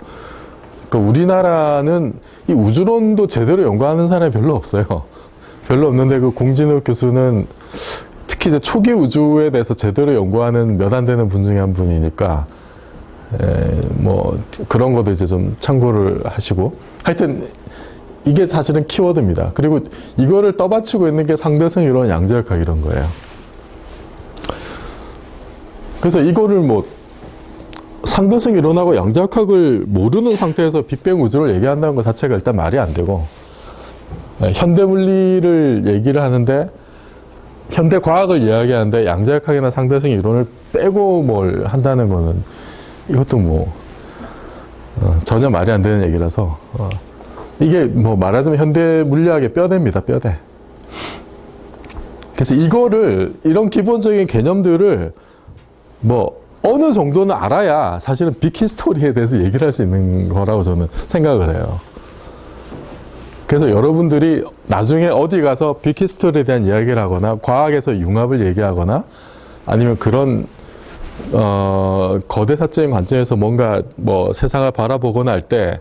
그러니까 우리나라는 이 우주론도 제대로 연구하는 사람이 별로 없어요. 별로 없는데 그 공진욱 교수는 특히 이제 초기 우주에 대해서 제대로 연구하는 몇 안 되는 분 중에 한 분이니까, 뭐 그런 것도 이제 좀 참고를 하시고, 하여튼 이게 사실은 키워드입니다. 그리고 이거를 떠받치고 있는 게 상대성 이론, 양자역학 이런 거예요. 그래서 이거를 뭐 상대성 이론하고 양자역학을 모르는 상태에서 빅뱅 우주를 얘기한다는 것 자체가 일단 말이 안 되고, 현대 물리를 얘기를 하는데, 현대 과학을 이야기하는데 양자역학이나 상대성 이론을 빼고 뭘 한다는 거는 이것도 뭐 전혀 말이 안 되는 얘기라서, 이게 뭐 말하자면 현대 물리학의 뼈대입니다, 뼈대. 그래서 이런 기본적인 개념들을 뭐 어느 정도는 알아야 사실은 빅히스토리에 대해서 얘기를 할 수 있는 거라고 저는 생각을 해요. 그래서 여러분들이 나중에 어디 가서 빅히스토리에 대한 이야기를 하거나 과학에서 융합을 얘기하거나 아니면 그런 거대 사적인 관점에서 뭔가 뭐 세상을 바라보거나 할 때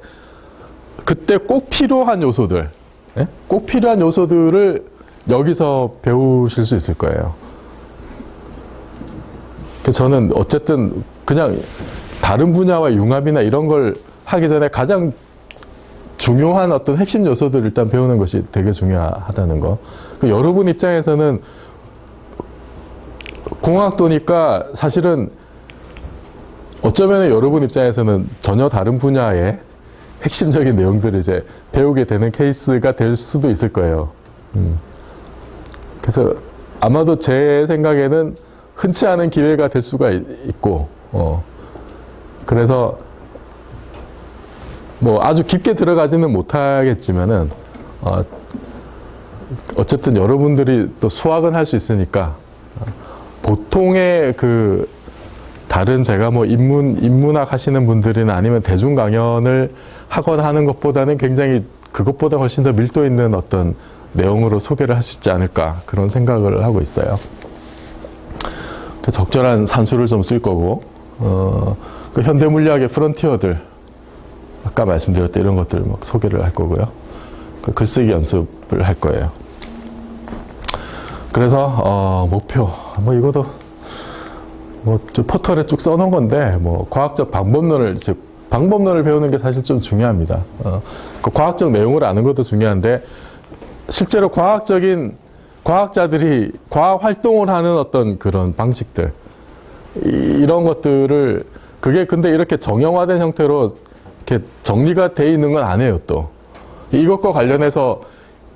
그때 꼭 필요한 요소들, 예? 꼭 필요한 요소들을 여기서 배우실 수 있을 거예요. 그래서 저는 어쨌든 그냥 다른 분야와 융합이나 이런 걸 하기 전에 가장 중요한 어떤 핵심 요소들을 일단 배우는 것이 되게 중요하다는 거. 여러분 입장에서는 공학도니까 사실은 어쩌면 여러분 입장에서는 전혀 다른 분야의 핵심적인 내용들을 이제 배우게 되는 케이스가 될 수도 있을 거예요. 그래서 아마도 제 생각에는 흔치 않은 기회가 될 수가 있고, 그래서 뭐 아주 깊게 들어가지는 못하겠지만은, 어쨌든 여러분들이 또 수학은 할 수 있으니까, 보통의 그, 다른 제가 뭐 인문학 하시는 분들이나 아니면 대중 강연을 하거나 하는 것보다는 굉장히 그것보다 훨씬 더 밀도 있는 어떤 내용으로 소개를 할 수 있지 않을까 그런 생각을 하고 있어요. 적절한 산수를 좀 쓸 거고, 그 현대물리학의 프론티어들 아까 말씀드렸던 이런 것들 막 소개를 할 거고요. 그 글쓰기 연습을 할 거예요. 그래서 목표 뭐 이것도 뭐 포털에 쭉 써놓은 건데 뭐 과학적 방법론을 즉 방법론을 배우는 게 사실 좀 중요합니다. 그 과학적 내용을 아는 것도 중요한데 실제로 과학자들이 과학 활동을 하는 어떤 그런 방식들 이런 것들을 그게 근데 이렇게 정형화된 형태로 이렇게 정리가 돼 있는 건 아니에요. 또 이것과 관련해서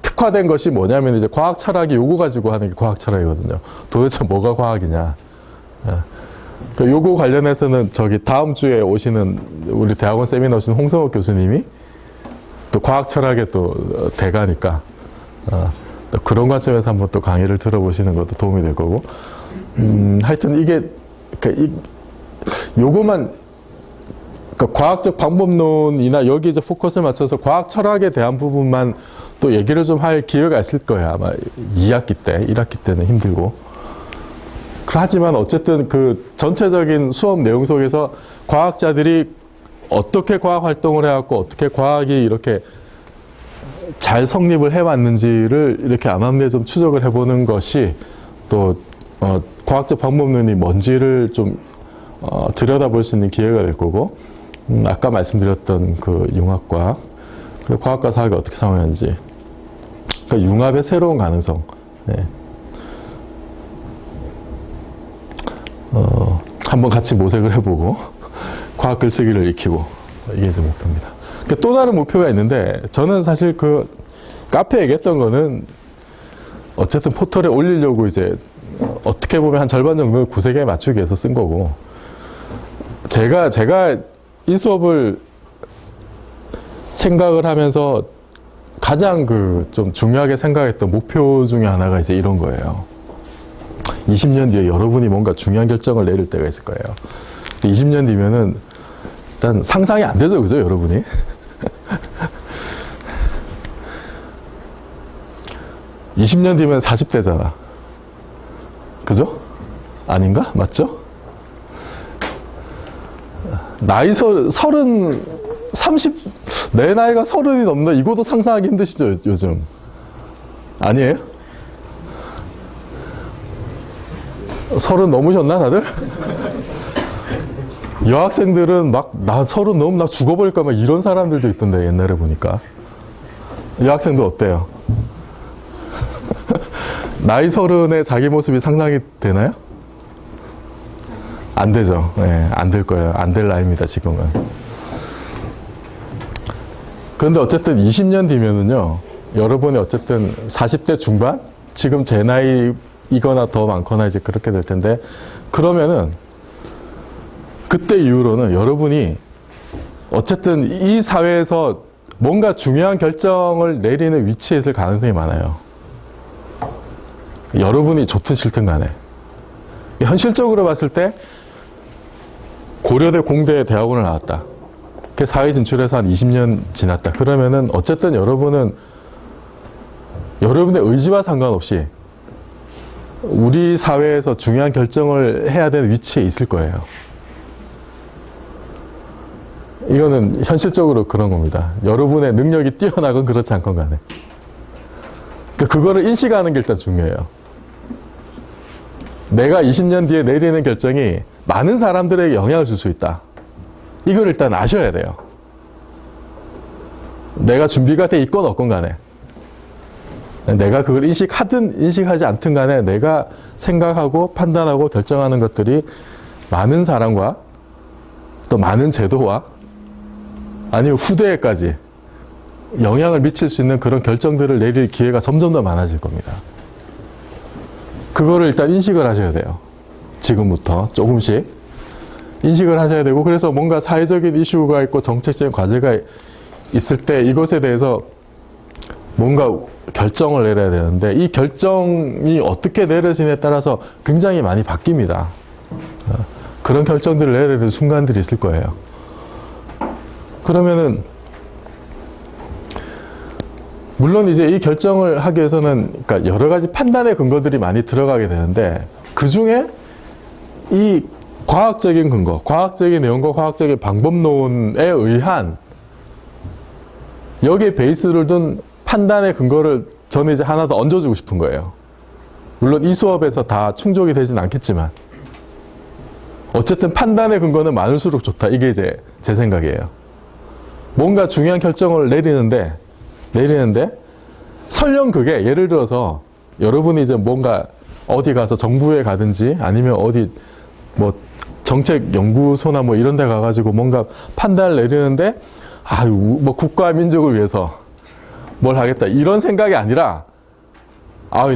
특화된 것이 뭐냐면 이제 과학 철학이 요거 가지고 하는 게 과학 철학이거든요. 도대체 뭐가 과학이냐. 그 요거 관련해서는 저기 다음 주에 오시는 우리 대학원 세미나 오신 홍성욱 교수님이 또 과학 철학의 또 대가니까 또 그런 관점에서 한번 또 강의를 들어보시는 것도 도움이 될 거고 하여튼 이게 요거만 그러니까 과학적 방법론이나 여기 이제 포커스를 맞춰서 과학 철학에 대한 부분만 또 얘기를 좀 할 기회가 있을 거예요. 아마 2학기 때, 1학기 때는 힘들고. 하지만 어쨌든 그 전체적인 수업 내용 속에서 과학자들이 어떻게 과학 활동을 해왔고 어떻게 과학이 이렇게 잘 성립을 해왔는지를 이렇게 암암리에 좀 추적을 해보는 것이 또 과학적 방법론이 뭔지를 좀 들여다볼 수 있는 기회가 될 거고 아까 말씀드렸던 그 융합과학 그리고 과학과 사학이 어떻게 상호하는지 그러니까 융합의 새로운 가능성 네. 한번 같이 모색을 해보고 과학 글쓰기를 익히고 이게 이제 목표입니다. 그러니까 또 다른 목표가 있는데 저는 사실 그 카페에 얘기했던 거는 어쨌든 포털에 올리려고 이제 어떻게 보면 한 절반 정도는 구색에 맞추기 위해서 쓴 거고 제가 이 수업을 생각을 하면서 가장 그 좀 중요하게 생각했던 목표 중에 하나가 이제 이런 거예요. 20년 뒤에 여러분이 뭔가 중요한 결정을 내릴 때가 있을 거예요. 20년 뒤면은 일단 상상이 안 되죠, 그죠, 여러분이? (20년) 뒤면 40대잖아. 그죠? 아닌가? 맞죠? 나이 30, 내 나이가 30이 넘나? 이것도 상상하기 힘드시죠, 요즘? 아니에요? 30 넘으셨나, 다들? 여학생들은 막, 나 30 넘으면 나 죽어버릴까, 막 이런 사람들도 있던데, 옛날에 보니까. 여학생들 어때요? 나이 30에 자기 모습이 상상이 되나요? 안 되죠. 네, 안 될 거예요. 안 될 나이입니다, 지금은. 그런데 어쨌든 20년 뒤면은요, 여러분이 어쨌든 40대 중반? 지금 제 나이이거나 더 많거나 이제 그렇게 될 텐데, 그러면은, 그때 이후로는 여러분이 어쨌든 이 사회에서 뭔가 중요한 결정을 내리는 위치에 있을 가능성이 많아요. 여러분이 좋든 싫든 간에. 현실적으로 봤을 때 고려대 공대 대학원을 나왔다. 그 사회 진출해서 한 20년 지났다. 그러면은 어쨌든 여러분은 여러분의 의지와 상관없이 우리 사회에서 중요한 결정을 해야 되는 위치에 있을 거예요. 이거는 현실적으로 그런 겁니다. 여러분의 능력이 뛰어나건 그렇지 않건 간에. 그거를 인식하는 게 일단 중요해요. 내가 20년 뒤에 내리는 결정이 많은 사람들에게 영향을 줄 수 있다. 이걸 일단 아셔야 돼요. 내가 준비가 돼 있건 없건 간에. 내가 그걸 인식하든 인식하지 않든 간에 내가 생각하고 판단하고 결정하는 것들이 많은 사람과 또 많은 제도와 아니면 후대에까지 영향을 미칠 수 있는 그런 결정들을 내릴 기회가 점점 더 많아질 겁니다. 그거를 일단 인식을 하셔야 돼요. 지금부터 조금씩 인식을 하셔야 되고, 그래서 뭔가 사회적인 이슈가 있고 정책적인 과제가 있을 때 이것에 대해서 뭔가 결정을 내려야 되는데, 이 결정이 어떻게 내려지냐에 따라서 굉장히 많이 바뀝니다. 그런 결정들을 내려야 되는 순간들이 있을 거예요. 그러면은 물론 이제 이 결정을 하기 위해서는 그러니까 여러 가지 판단의 근거들이 많이 들어가게 되는데, 그 중에 이 과학적인 근거, 과학적인 내용과 과학적인 방법론에 의한 여기에 베이스를 둔 판단의 근거를 저는 이제 하나 더 얹어주고 싶은 거예요. 물론 이 수업에서 다 충족이 되진 않겠지만 어쨌든 판단의 근거는 많을수록 좋다. 이게 이제 제 생각이에요. 뭔가 중요한 결정을 내리는데 설령 그게 예를 들어서 여러분이 이제 뭔가 어디 가서 정부에 가든지 아니면 어디 뭐 정책 연구소나 뭐 이런 데 가가지고 뭔가 판단을 내리는데 뭐 국가와 민족을 위해서 뭘 하겠다 이런 생각이 아니라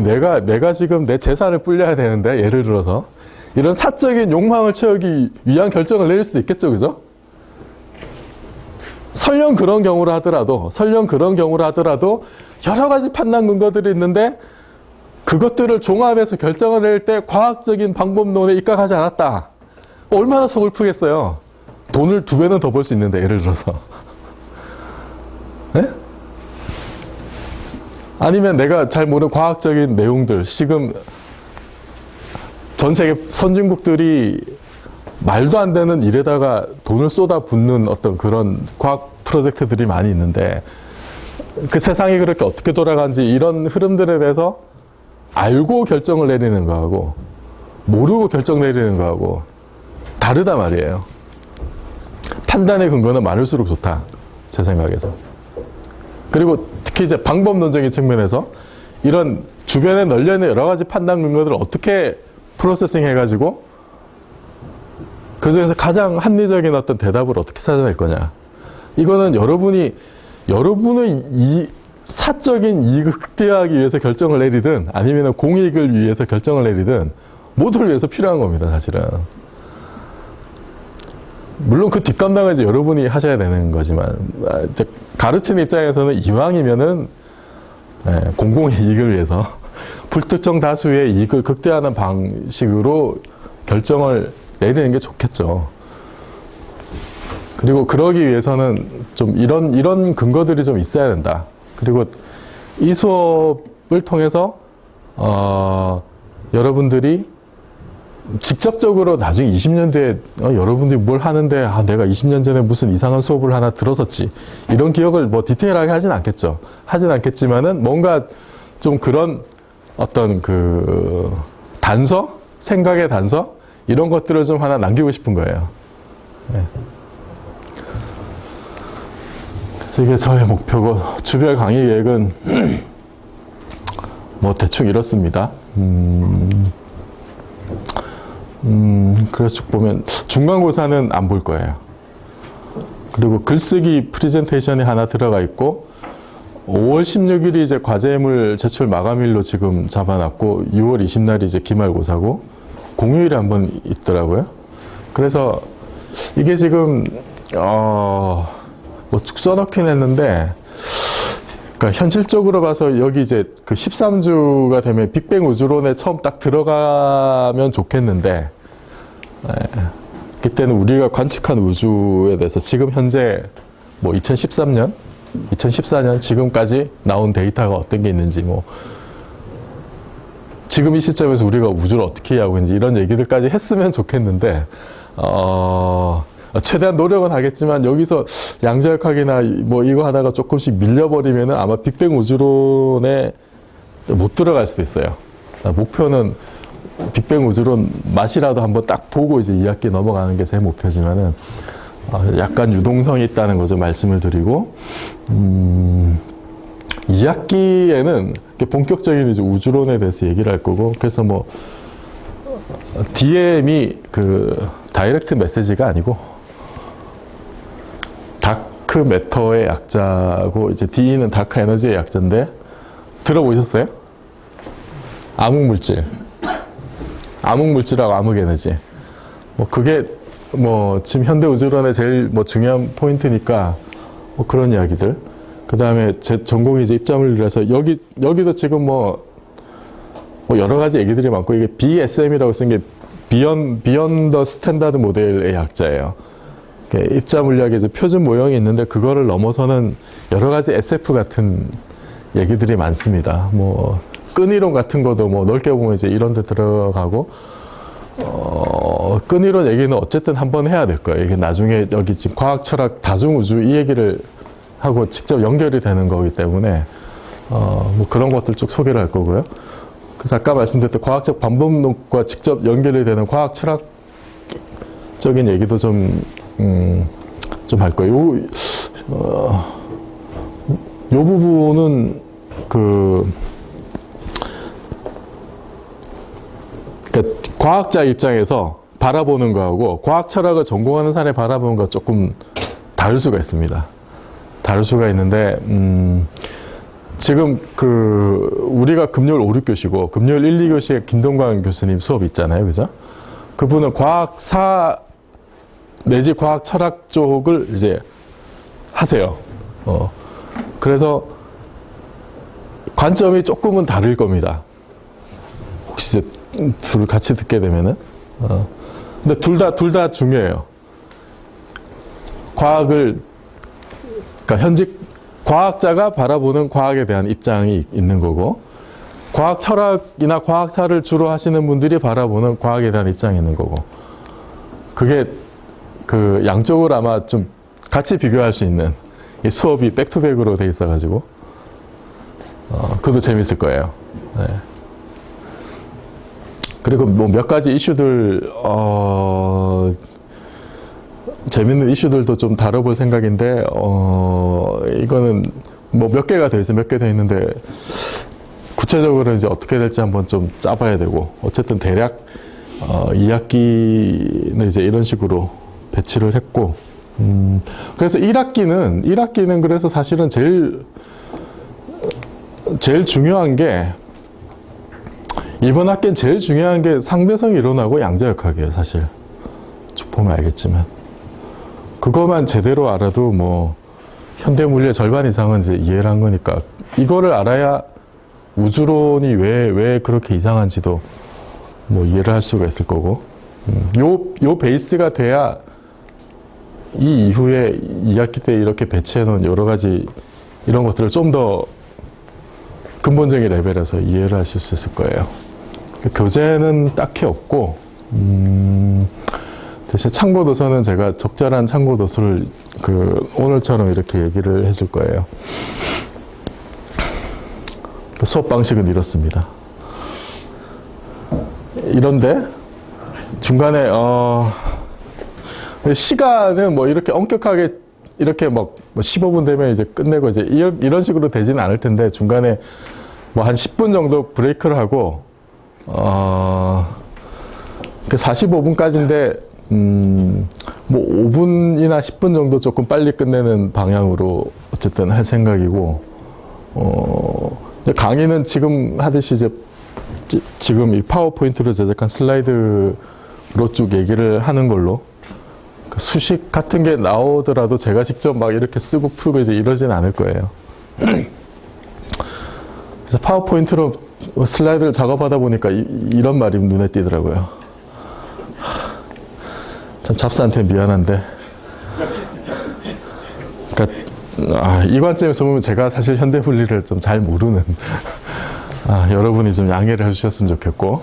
내가 지금 내 재산을 불려야 되는데, 예를 들어서 이런 사적인 욕망을 채우기 위한 결정을 내릴 수도 있겠죠, 그죠? 설령 그런 경우를 하더라도 여러 가지 판단 근거들이 있는데 그것들을 종합해서 결정을 내릴 때 과학적인 방법론에 입각하지 않았다. 얼마나 서글프겠어요. 돈을 2배는 더 벌 수 있는데, 예를 들어서. 네? 아니면 내가 잘 모르는 과학적인 내용들, 지금 전 세계 선진국들이 말도 안 되는 일에다가 돈을 쏟아붓는 어떤 그런 과학 프로젝트들이 많이 있는데, 그 세상이 그렇게 어떻게 돌아가는지 이런 흐름들에 대해서 알고 결정을 내리는 거하고 모르고 결정 내리는 거하고 다르다 말이에요. 판단의 근거는 많을수록 좋다, 제 생각에서. 그리고 특히 이제 방법론적인 측면에서 이런 주변에 널려있는 여러 가지 판단 근거들을 어떻게 프로세싱 해가지고 그 중에서 가장 합리적인 어떤 대답을 어떻게 찾아낼 거냐. 이거는 여러분의 이 사적인 이익을 극대화하기 위해서 결정을 내리든 아니면 공익을 위해서 결정을 내리든 모두를 위해서 필요한 겁니다, 사실은. 물론 그 뒷감당은 이제 여러분이 하셔야 되는 거지만, 가르치는 입장에서는 이왕이면은 공공의 이익을 위해서 불특정 다수의 이익을 극대화하는 방식으로 결정을 내리는 게 좋겠죠. 그리고 그러기 위해서는 좀 이런 근거들이 좀 있어야 된다. 그리고 이 수업을 통해서 여러분들이 직접적으로 나중에 20년 뒤에 여러분들이 뭘 하는데 내가 20년 전에 무슨 이상한 수업을 하나 들었었지, 이런 기억을 뭐 디테일하게 하진 않겠죠. 하진 않겠지만은 뭔가 좀 그런 어떤 그 단서, 생각의 단서, 이런 것들을 좀 하나 남기고 싶은 거예요. 네. 그래서 이게 저의 목표고, 주별 강의 계획은 뭐 대충 이렇습니다. 그래서 쭉 보면 중간고사는 안 볼 거예요. 그리고 글쓰기 프레젠테이션이 하나 들어가 있고, 5월 16일이 이제 과제물 제출 마감일로 지금 잡아놨고, 6월 20날이 이제 기말고사고, 공휴일이 한번 있더라고요. 그래서 이게 지금 뭐 쭉 써놓긴 했는데, 그러니까 현실적으로 봐서 여기 이제 그 13주가 되면 빅뱅 우주론에 처음 딱 들어가면 좋겠는데, 그때는 우리가 관측한 우주에 대해서 지금 현재 뭐 2013년, 2014년 지금까지 나온 데이터가 어떤 게 있는지, 뭐 지금 이 시점에서 우리가 우주를 어떻게 하고 있는지 이런 얘기들까지 했으면 좋겠는데 최대한 노력은 하겠지만 여기서 양자역학이나 뭐 이거 하다가 조금씩 밀려버리면은 아마 빅뱅 우주론에 못 들어갈 수도 있어요. 목표는 빅뱅 우주론 맛이라도 한번 딱 보고 이제 2학기 넘어가는 게 제 목표지만은 약간 유동성이 있다는 것을 말씀을 드리고 2학기에는 본격적인 이제 우주론에 대해서 얘기를 할 거고 그래서 뭐 DM이 그 다이렉트 메시지가 아니고 다크 매터의 약자고 이제 D는 다크 에너지의 약자인데 들어보셨어요? 암흑물질. 암흑물질하고 암흑에너지. 뭐 그게 뭐 지금 현대 우주론의 제일 뭐 중요한 포인트니까 뭐 그런 이야기들. 그 다음에 제 전공이 이제 입자물리라서 여기도 지금 뭐 여러 가지 얘기들이 많고 이게 BSM이라고 쓴 게 비언 더 스탠다드 모델의 약자예요. 입자 물리학에 이제 표준 모형이 있는데 그거를 넘어서는 여러 가지 SF 같은 얘기들이 많습니다. 뭐 끈이론 같은 것도 뭐 넓게 보면 이제 이런 데 들어가고 끈이론 얘기는 어쨌든 한번 해야 될 거예요. 이게 나중에 여기 지금 과학, 철학, 다중우주 이 얘기를 하고 직접 연결이 되는 거기 때문에 뭐 그런 것들 쭉 소개를 할 거고요. 그래서 아까 말씀드렸던 과학적 반복론과 직접 연결이 되는 과학 철학적인 얘기도 좀 할 거예요. 요 부분은 그러니까 과학자 입장에서 바라보는 거하고 과학 철학을 전공하는 사람이 바라보는 거 조금 다를 수가 있습니다. 다를 수가 있는데 지금 우리가 금요일 5, 6교시고 금요일 1, 2교시에 김동관 교수님 수업 있잖아요. 그죠? 그분은 과학사 내지 과학 철학 쪽을 이제 하세요. 그래서 관점이 조금은 다를 겁니다. 혹시 이제 둘 같이 듣게 되면은. 근데 둘 다 중요해요. 그러니까 현직 과학자가 바라보는 과학에 대한 입장이 있는 거고, 과학 철학이나 과학사를 주로 하시는 분들이 바라보는 과학에 대한 입장이 있는 거고, 그게 양쪽을 아마 좀 같이 비교할 수 있는 이 수업이 백투백으로 돼 있어가지고, 그것도 재밌을 거예요. 네. 그리고 뭐 몇 가지 이슈들, 재밌는 이슈들도 좀 다뤄볼 생각인데, 이거는 뭐 몇 개가 돼 있어요. 몇 개 돼 있는데, 구체적으로 이제 어떻게 될지 한번 좀 짜봐야 되고, 어쨌든 대략, 2학기는 이제 이런 식으로 배치를 했고, 그래서 1학기는 그래서 사실은 제일 중요한 게, 이번 학기는 제일 중요한 게 상대성 이론하고 양자역학이에요, 사실. 쭉 보면 알겠지만. 그거만 제대로 알아도 뭐, 현대물리의 절반 이상은 이제 이해를 한 거니까, 이거를 알아야 우주론이 왜 그렇게 이상한지도 뭐 이해를 할 수가 있을 거고, 요 베이스가 돼야 이 이후에 2학기 때 이렇게 배치해 놓은 여러 가지 이런 것들을 좀 더 근본적인 레벨에서 이해를 하실 수 있을 거예요. 교재는 딱히 없고, 대신 참고도서는 제가 적절한 참고도서를 오늘처럼 이렇게 얘기를 해줄 거예요. 수업 방식은 이렇습니다. 이런데 중간에 시간은 뭐 이렇게 엄격하게 이렇게 뭐 15분 되면 이제 끝내고 이제 이런 식으로 되지는 않을 텐데 중간에 뭐 한 10분 정도 브레이크를 하고 45분까지인데 뭐 5분이나 10분 정도 조금 빨리 끝내는 방향으로 어쨌든 할 생각이고 강의는 지금 하듯이 이제 지금 이 파워포인트로 제작한 슬라이드로 쭉 얘기를 하는 걸로 수식 같은 게 나오더라도 제가 직접 막 이렇게 쓰고 풀고 이제 이러진 않을 거예요. 그래서 파워포인트로 슬라이드를 작업하다 보니까 이런 말이 눈에 띄더라고요. 참 잡스한테 미안한데. 그러니까 이 관점에서 보면 제가 사실 현대물리를 좀 잘 모르는 여러분이 좀 양해를 해주셨으면 좋겠고.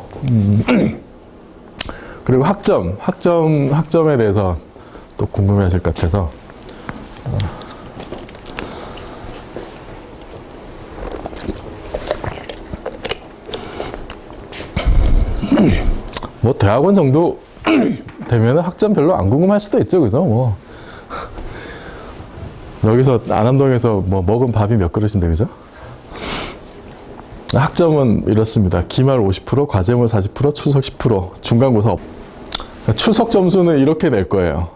그리고 학점에 대해서 또 궁금해 하실 것 같아서. 뭐, 대학원 정도 되면 학점 별로 안 궁금할 수도 있죠. 그죠? 뭐. 여기서, 안암동에서 뭐, 먹은 밥이 몇 그릇인데, 그죠? 학점은 이렇습니다. 기말 50%, 과제물 40%, 추석 10%, 중간고사 없. 추석 점수는 이렇게 낼 거예요.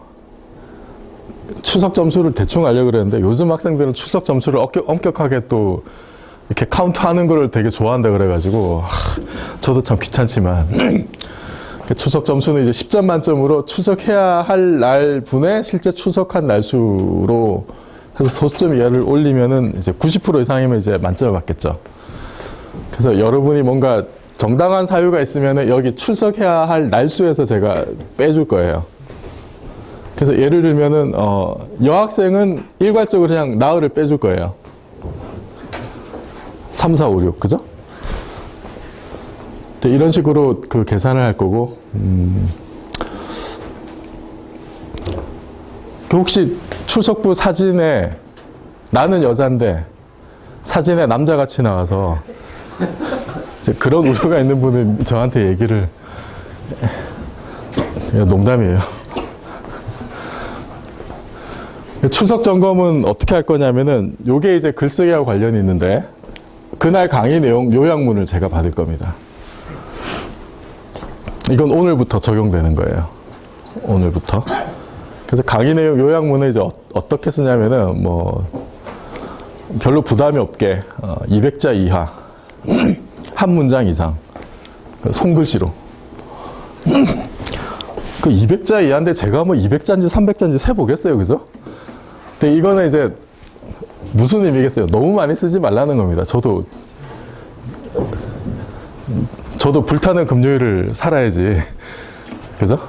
추석 점수를 대충 알려고 그랬는데 요즘 학생들은 추석 점수를 엄격하게 또 이렇게 카운트하는 거를 되게 좋아한다 그래가지고 저도 참 귀찮지만 추석 점수는 이제 10점 만점으로 추석해야 할 날 분의 실제 추석한 날수로 해서 소수점 이하를 올리면은 이제 90% 이상이면 이제 만점을 받겠죠. 그래서 여러분이 뭔가 정당한 사유가 있으면 여기 출석해야 할 날수에서 제가 빼줄 거예요. 그래서 예를 들면은 여학생은 일괄적으로 그냥 나흘을 빼줄 거예요. 3, 4, 5, 6 그죠? 이런 식으로 그 계산을 할 거고 혹시 출석부 사진에 나는 여잔데 사진에 남자같이 나와서 그런 우려가 있는 분은 저한테 얘기를 농담이에요. 출석 점검은 어떻게 할 거냐면은 요게 이제 글쓰기하고 관련이 있는데 그날 강의 내용 요약문을 제가 받을 겁니다. 이건 오늘부터 적용되는 거예요. 오늘부터. 그래서 강의 내용 요약문을 이제 어떻게 쓰냐면은 뭐 별로 부담이 없게 200자 이하 한 문장 이상 손글씨로 그 200자 이하인데 제가 뭐 200자인지 300자인지 세보겠어요. 그죠? 근데 이거는 이제 무슨 의미겠어요? 너무 많이 쓰지 말라는 겁니다. 저도 불타는 금요일을 살아야지. 그죠?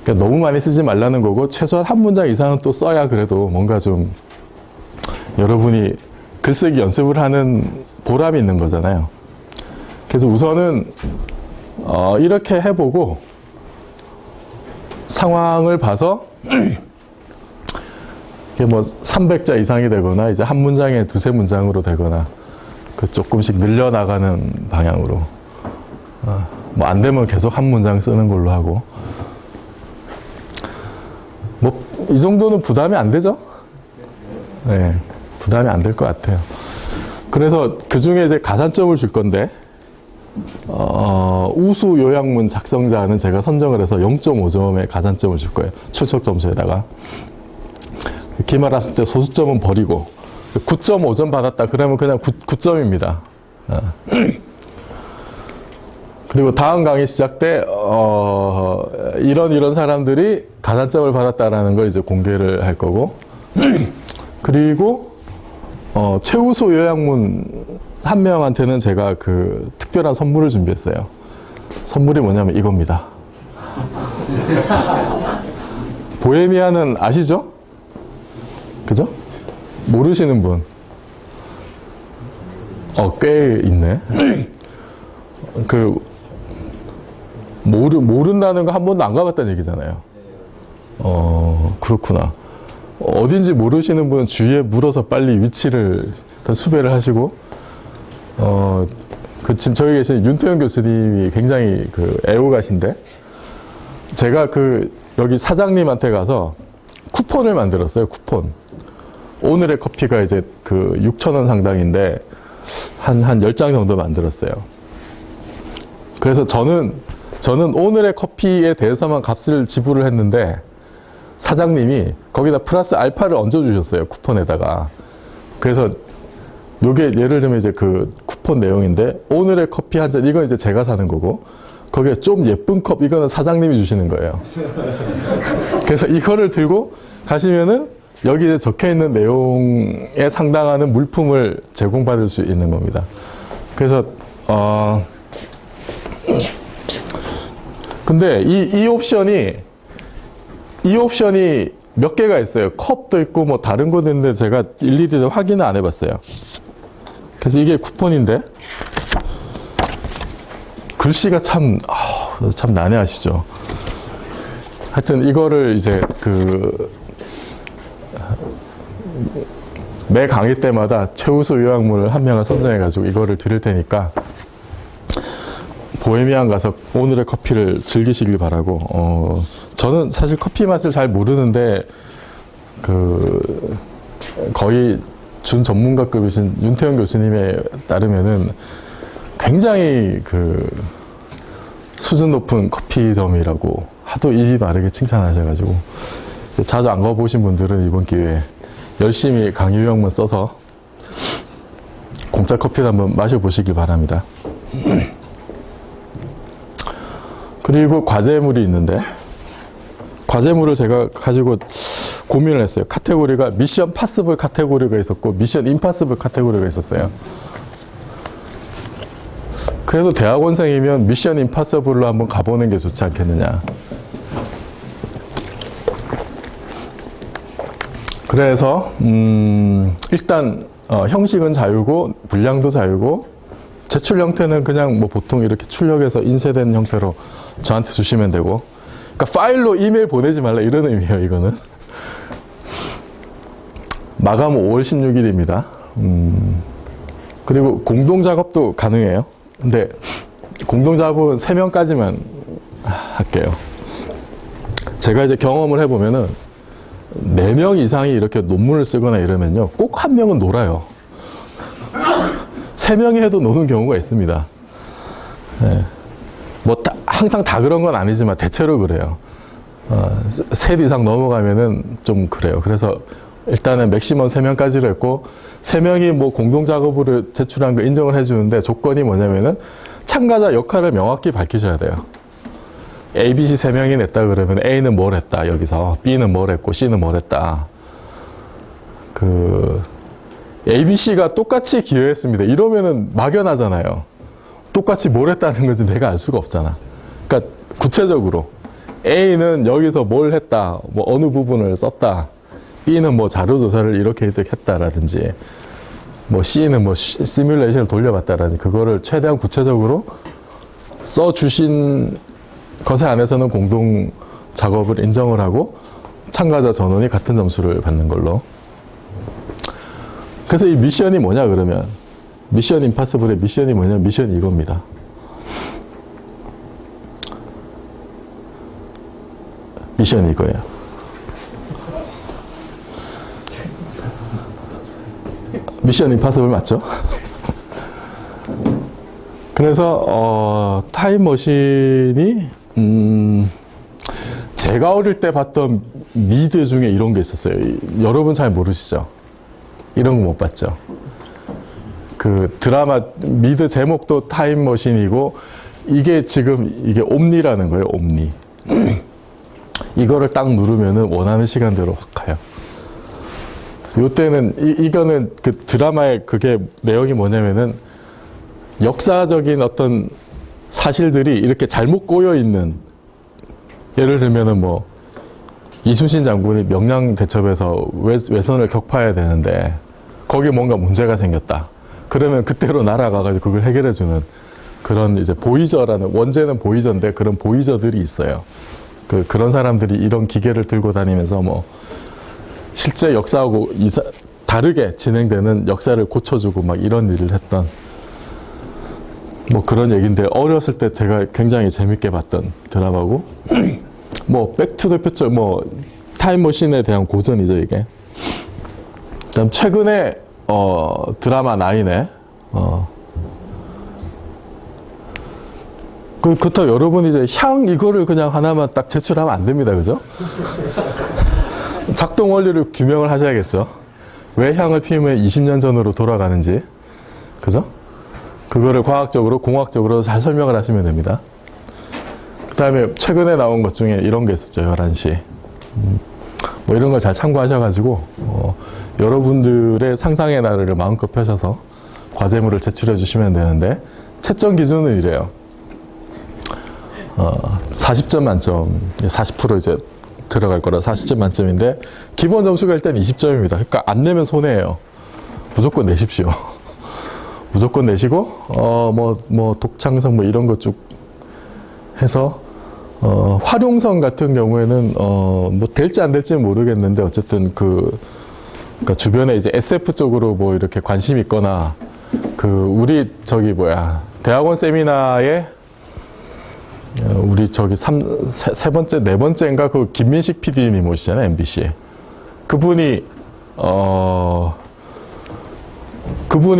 그러니까 너무 많이 쓰지 말라는 거고 최소한 한 문장 이상은 또 써야 그래도 뭔가 좀 여러분이 글쓰기 연습을 하는 보람이 있는 거잖아요. 그래서 우선은 이렇게 해보고 상황을 봐서 이게 뭐 300자 이상이 되거나 이제 한 문장에 두세 문장으로 되거나 그 조금씩 늘려나가는 방향으로 뭐 안 되면 계속 한 문장 쓰는 걸로 하고 뭐 이 정도는 부담이 안 되죠? 네, 부담이 안 될 것 같아요. 그래서 그 중에 이제 가산점을 줄 건데 우수 요약문 작성자는 제가 선정을 해서 0.5점의 가산점을 줄 거예요. 출석 점수에다가 기말했을 때 소수점은 버리고 9.5점 받았다 그러면 그냥 9점입니다. 그리고 다음 강의 시작 때 이런 사람들이 가산점을 받았다라는 걸 이제 공개를 할 거고 그리고 최우수 요약문 한 명한테는 제가 그 특별한 선물을 준비했어요. 선물이 뭐냐면 이겁니다. 보헤미안은 아시죠? 그죠? 모르시는 분. 꽤 있네. 모른다는 거 한 번도 안 가봤다는 얘기잖아요. 그렇구나. 어딘지 모르시는 분은 주위에 물어서 빨리 위치를 수배를 하시고, 지금 저기 계신 윤태영 교수님이 굉장히 애호가신데, 제가 여기 사장님한테 가서 쿠폰을 만들었어요, 쿠폰. 오늘의 커피가 이제 6,000원 상당인데, 한 10장 정도 만들었어요. 그래서 저는 오늘의 커피에 대해서만 값을 지불을 했는데, 사장님이 거기다 플러스 알파를 얹어주셨어요, 쿠폰에다가. 그래서 요게 예를 들면 이제 쿠폰 내용인데, 오늘의 커피 한 잔, 이건 이제 제가 사는 거고, 거기에 좀 예쁜 컵, 이거는 사장님이 주시는 거예요. 그래서 이거를 들고 가시면은, 여기에 적혀 있는 내용에 상당하는 물품을 제공받을 수 있는 겁니다. 그래서, 근데 이 옵션이 몇 개가 있어요. 컵도 있고 뭐 다른 것도 있는데 제가 일일이 확인을 안 해봤어요. 그래서 이게 쿠폰인데 글씨가 참 난해하시죠. 하여튼 이거를 이제 매 강의 때마다 최우수 요약문을 한 명을 선정해가지고 이거를 드릴 테니까 보헤미안 가서 오늘의 커피를 즐기시길 바라고. 저는 사실 커피 맛을 잘 모르는데 거의 준 전문가급이신 윤태영 교수님에 따르면은 굉장히 수준 높은 커피점이라고 하도 입이 마르게 칭찬하셔가지고 자주 안 가보신 분들은 이번 기회에 열심히 강의 요약문 써서 공짜 커피를 한번 마셔보시길 바랍니다. 그리고 과제물이 있는데 과제물을 제가 가지고 고민을 했어요. 카테고리가 미션 파스블 카테고리가 있었고 미션 임파서블 카테고리가 있었어요. 그래도 대학원생이면 미션 임파서블로 한번 가보는 게 좋지 않겠느냐. 그래서 일단 형식은 자유고 분량도 자유고 제출 형태는 그냥 뭐 보통 이렇게 출력해서 인쇄된 형태로 저한테 주시면 되고, 그러니까 파일로 이메일 보내지 말라 이런 의미예요. 이거는 마감은 5월 16일입니다. 그리고 공동 작업도 가능해요. 근데 공동 작업은 3명까지만 할게요. 제가 이제 경험을 해보면은 4명 이상이 이렇게 논문을 쓰거나 이러면요, 꼭 한 명은 놀아요. 3명이 해도 노는 경우가 있습니다. 네. 뭐 항상 다 그런 건 아니지만 대체로 그래요. 셋 이상 넘어가면은 좀 그래요. 그래서 일단은 맥시멈 3명까지로 했고, 3명이 뭐 공동 작업으로 제출한 거 인정을 해주는데 조건이 뭐냐면은 참가자 역할을 명확히 밝히셔야 돼요. A, B, C 3명이 냈다 그러면 A는 뭘 했다 여기서, B는 뭘 했고 C는 뭘 했다. A, B, C가 똑같이 기여했습니다. 이러면은 막연하잖아요. 똑같이 뭘 했다는 건지 내가 알 수가 없잖아. 그러니까 구체적으로 A는 여기서 뭘 했다, 뭐 어느 부분을 썼다, B는 뭐 자료조사를 이렇게 했다라든지, 뭐 C는 뭐 시뮬레이션을 돌려봤다라든지, 그거를 최대한 구체적으로 써주신 것에 안에서는 공동 작업을 인정을 하고 참가자 전원이 같은 점수를 받는 걸로. 그래서 이 미션이 뭐냐 그러면, 미션 임파서블의 미션이 뭐냐, 미션이 이겁니다. 미션이 이거예요. 미션 임파서블 맞죠? 그래서 타임머신이 제가 어릴 때 봤던 미드 중에 이런 게 있었어요. 여러분 잘 모르시죠? 이런 거 못 봤죠? 그 드라마 미드 제목도 타임머신이고, 이게 지금 이게 옴니라는 거예요. 옴니. 이거를 딱 누르면은 원하는 시간대로 확 가요. 요때는 이거는 그 드라마의 그게 내용이 뭐냐면은 역사적인 어떤 사실들이 이렇게 잘못 꼬여 있는, 예를 들면은 뭐 이순신 장군이 명량 대첩에서 외선을 격파해야 되는데 거기에 뭔가 문제가 생겼다. 그러면 그때로 날아가가지고 그걸 해결해주는 그런 이제 보이저라는, 원제는 보이저인데 그런 보이저들이 있어요. 그런 사람들이 이런 기계를 들고 다니면서 뭐 실제 역사하고 다르게 진행되는 역사를 고쳐주고 막 이런 일을 했던 뭐 그런 얘기인데, 어렸을 때 제가 굉장히 재밌게 봤던 드라마고, 뭐 백투더퓨처, 뭐 타임머신에 대한 고전이죠 이게. 그다음 최근에 드라마 9에 그렇다고 여러분이 이제 향 이거를 그냥 하나만 딱 제출하면 안 됩니다, 그죠? 작동 원리를 규명을 하셔야겠죠. 왜 향을 피우면 20년 전으로 돌아가는지, 그죠? 그거를 과학적으로, 공학적으로 잘 설명을 하시면 됩니다. 그 다음에 최근에 나온 것 중에 이런 게 있었죠. 11시. 뭐 이런 걸 잘 참고하셔가지고, 여러분들의 상상의 나래를 마음껏 펴셔서 과제물을 제출해 주시면 되는데, 채점 기준은 이래요. 40점 만점, 40% 이제 들어갈 거라 40점 만점인데, 기본 점수가 일단 20점입니다. 그러니까 안 내면 손해예요. 무조건 내십시오. 무조건 내시고, 뭐 독창성 뭐 이런 거 쭉 해서 활용성 같은 경우에는 뭐 될지 안 될지는 모르겠는데 어쨌든 그러니까 주변에 이제 SF 쪽으로 뭐 이렇게 관심 있거나 우리 저기 대학원 세미나에 우리 저기 세 번째 네 번째인가 그 김민식 PD님 오시잖아요, MBC. 그분이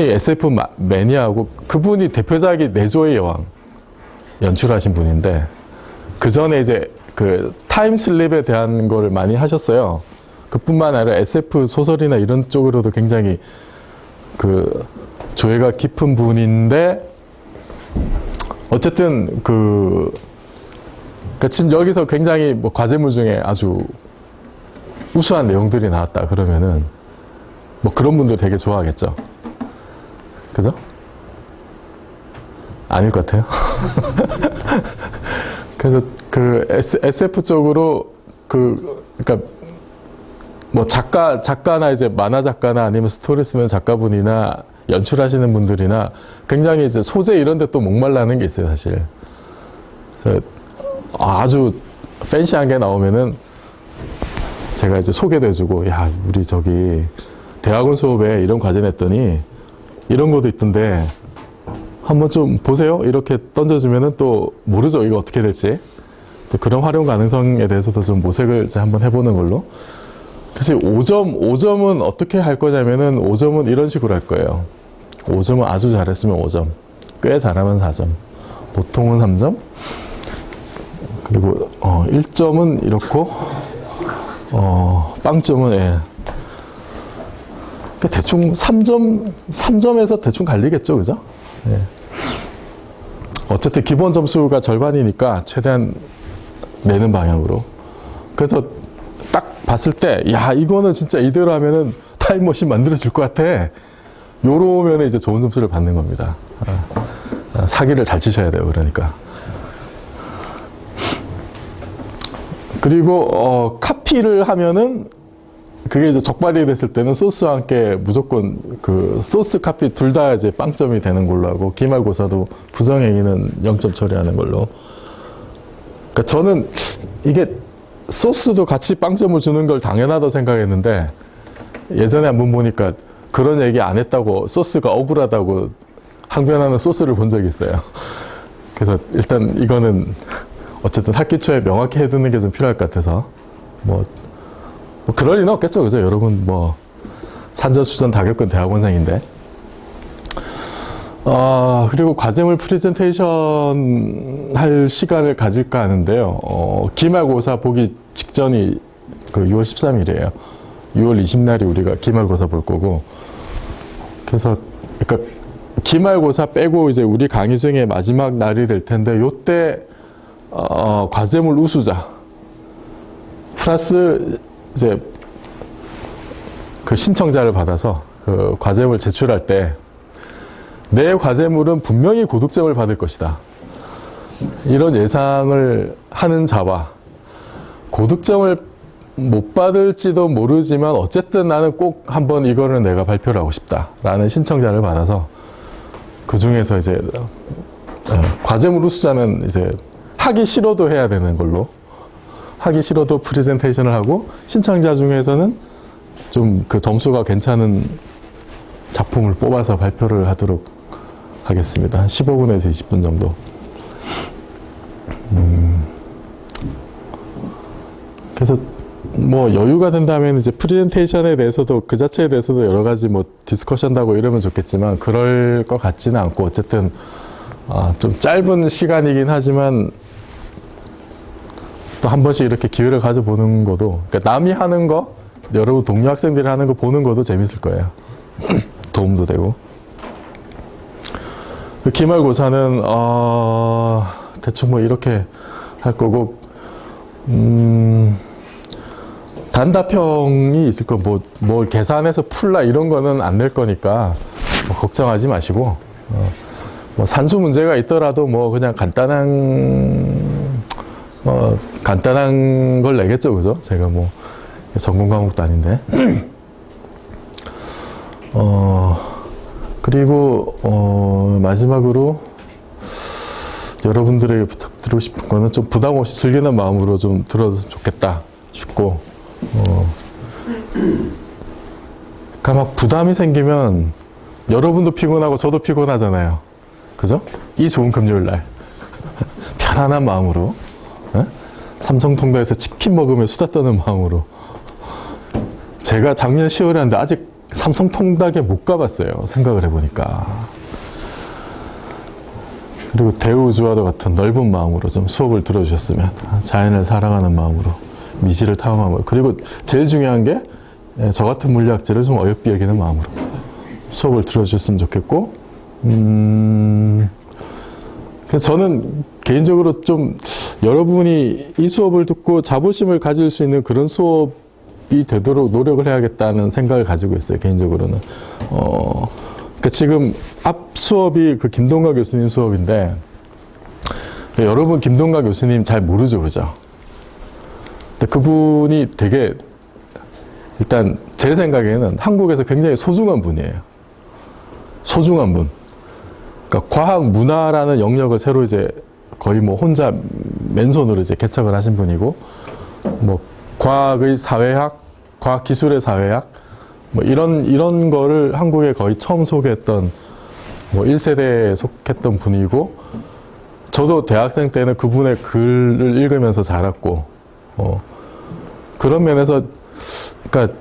SF 매니아고 그분이 대표작이 내조의 여왕 연출하신 분인데 그 전에 이제 그 타임슬립에 대한 걸 많이 하셨어요. 그뿐만 아니라 SF 소설이나 이런 쪽으로도 굉장히 그 조예가 깊은 분인데 어쨌든 그러니까 지금 여기서 굉장히 뭐 과제물 중에 아주 우수한 내용들이 나왔다 그러면은 뭐 그런 분들 되게 좋아하겠죠. 그죠? 아닐 것 같아요. 그래서 SF 쪽으로 그러니까 뭐 작가나 이제 만화 작가나 아니면 스토리 쓰는 작가분이나 연출하시는 분들이나 굉장히 이제 소재 이런 데 또 목말라는 게 있어요, 사실. 그래서 아주 팬시한 게 나오면은 제가 이제 소개도 해주고, 야, 우리 저기 대학원 수업에 이런 과제 냈더니 이런 것도 있던데 한번 좀 보세요. 이렇게 던져주면은 또 모르죠, 이거 어떻게 될지. 또 그런 활용 가능성에 대해서도 좀 모색을 이제 한번 해보는 걸로. 그래서 5점은 어떻게 할 거냐면은 5점은 이런 식으로 할 거예요. 5점은 아주 잘했으면 5점, 꽤 잘하면 4점, 보통은 3점, 그리고 1점은 이렇고 빵점은 그러니까 대충 3점에서 대충 갈리겠죠, 그죠? 예. 어쨌든 기본 점수가 절반이니까 최대한 내는 방향으로. 그래서 딱 봤을 때, 야, 이거는 진짜 이대로 하면은 타임머신 만들어질 것 같아. 요러면 이제 좋은 점수를 받는 겁니다. 사기를 잘 치셔야 돼요, 그러니까. 그리고, 카피를 하면은, 그게 이제 적발이 됐을 때는 소스와 함께 무조건 소스 카피 둘 다 이제 빵점이 되는 걸로 하고, 기말고사도 부정행위는 0점 처리하는 걸로. 그러니까 저는 이게 소스도 같이 빵점을 주는 걸 당연하다고 생각했는데, 예전에 한번 보니까 그런 얘기 안 했다고 소스가 억울하다고 항변하는 소스를 본 적이 있어요. 그래서 일단 이거는 어쨌든 학기 초에 명확히 해두는 게 좀 필요할 것 같아서 뭐 그럴 리는 없겠죠, 그죠? 여러분 뭐 산전수전 다 겪은 대학원생인데. 그리고 과제물 프레젠테이션 할 시간을 가질까 하는데요. 기말고사 보기 직전이 6월 13일이에요. 6월 20날이 우리가 기말고사 볼 거고. 그래서, 그러니까 기말고사 빼고 이제 우리 강의 중에 마지막 날이 될 텐데, 요때, 과제물 우수자. 플러스 이제 그 신청자를 받아서 그 과제물 제출할 때, 내 과제물은 분명히 고득점을 받을 것이다. 이런 예상을 하는 자와 고득점을 못 받을지도 모르지만 어쨌든 나는 꼭 한번 이거를 내가 발표를 하고 싶다라는 신청자를 받아서 그 중에서 이제 과제물 우수자는 이제 하기 싫어도 해야 되는 걸로, 하기 싫어도 프레젠테이션을 하고, 신청자 중에서는 좀 그 점수가 괜찮은 작품을 뽑아서 발표를 하도록 하겠습니다. 한 15분에서 20분 정도. 그래서 뭐 여유가 된다면 이제 프레젠테이션에 대해서도 그 자체에 대해서도 여러 가지 뭐 디스커션도 하고 이러면 좋겠지만 그럴 것 같지는 않고, 어쨌든 좀 짧은 시간이긴 하지만 또 한 번씩 이렇게 기회를 가져보는 것도, 그러니까 남이 하는 거, 여러분 동료 학생들이 하는 거 보는 것도 재밌을 거예요. 도움도 되고. 기말고사는 대충 뭐 이렇게 할 거고, 단답형이 있을 거, 뭘 계산해서 풀라 이런 거는 안 낼 거니까 뭐 걱정하지 마시고, 뭐 산수 문제가 있더라도 뭐 그냥 간단한 걸 내겠죠, 그죠? 제가 뭐 전공 과목도 아닌데. 그리고 마지막으로 여러분들에게 부탁드리고 싶은 거는 좀 부담 없이 즐기는 마음으로 좀 들어도 좋겠다 싶고, 그러니까 막 부담이 생기면 여러분도 피곤하고 저도 피곤하잖아요. 그죠? 이 좋은 금요일 날 편안한 마음으로, 삼성통닭에서 치킨 먹으며 수다 떠는 마음으로. 제가 작년 10월에 했는데 아직 삼성통닭에 못 가봤어요. 생각을 해보니까. 그리고 대우주와도 같은 넓은 마음으로 좀 수업을 들어주셨으면, 자연을 사랑하는 마음으로, 미시를 탐험하는 마음으로, 그리고 제일 중요한 게 저 같은 물리학자를 좀 어여삐 여기는 마음으로 수업을 들어주셨으면 좋겠고, 그래서 저는 개인적으로 좀 여러분이 이 수업을 듣고 자부심을 가질 수 있는 그런 수업이 되도록 노력을 해야겠다는 생각을 가지고 있어요. 개인적으로는. 그러니까 지금 앞 수업이 그 김동관 교수님 수업인데, 여러분 김동관 교수님 잘 모르죠, 그죠? 근데 그분이 되게, 일단 제 생각에는 한국에서 굉장히 소중한 분이에요. 소중한 분. 그러니까 과학 문화라는 영역을 새로 이제 거의 뭐 혼자 맨손으로 이제 개척을 하신 분이고, 뭐 과학의 사회학, 과학 기술의 사회학, 뭐 이런 거를 한국에 거의 처음 소개했던 뭐 1세대에 속했던 분이고, 저도 대학생 때는 그분의 글을 읽으면서 자랐고, 그런 면에서, 그러니까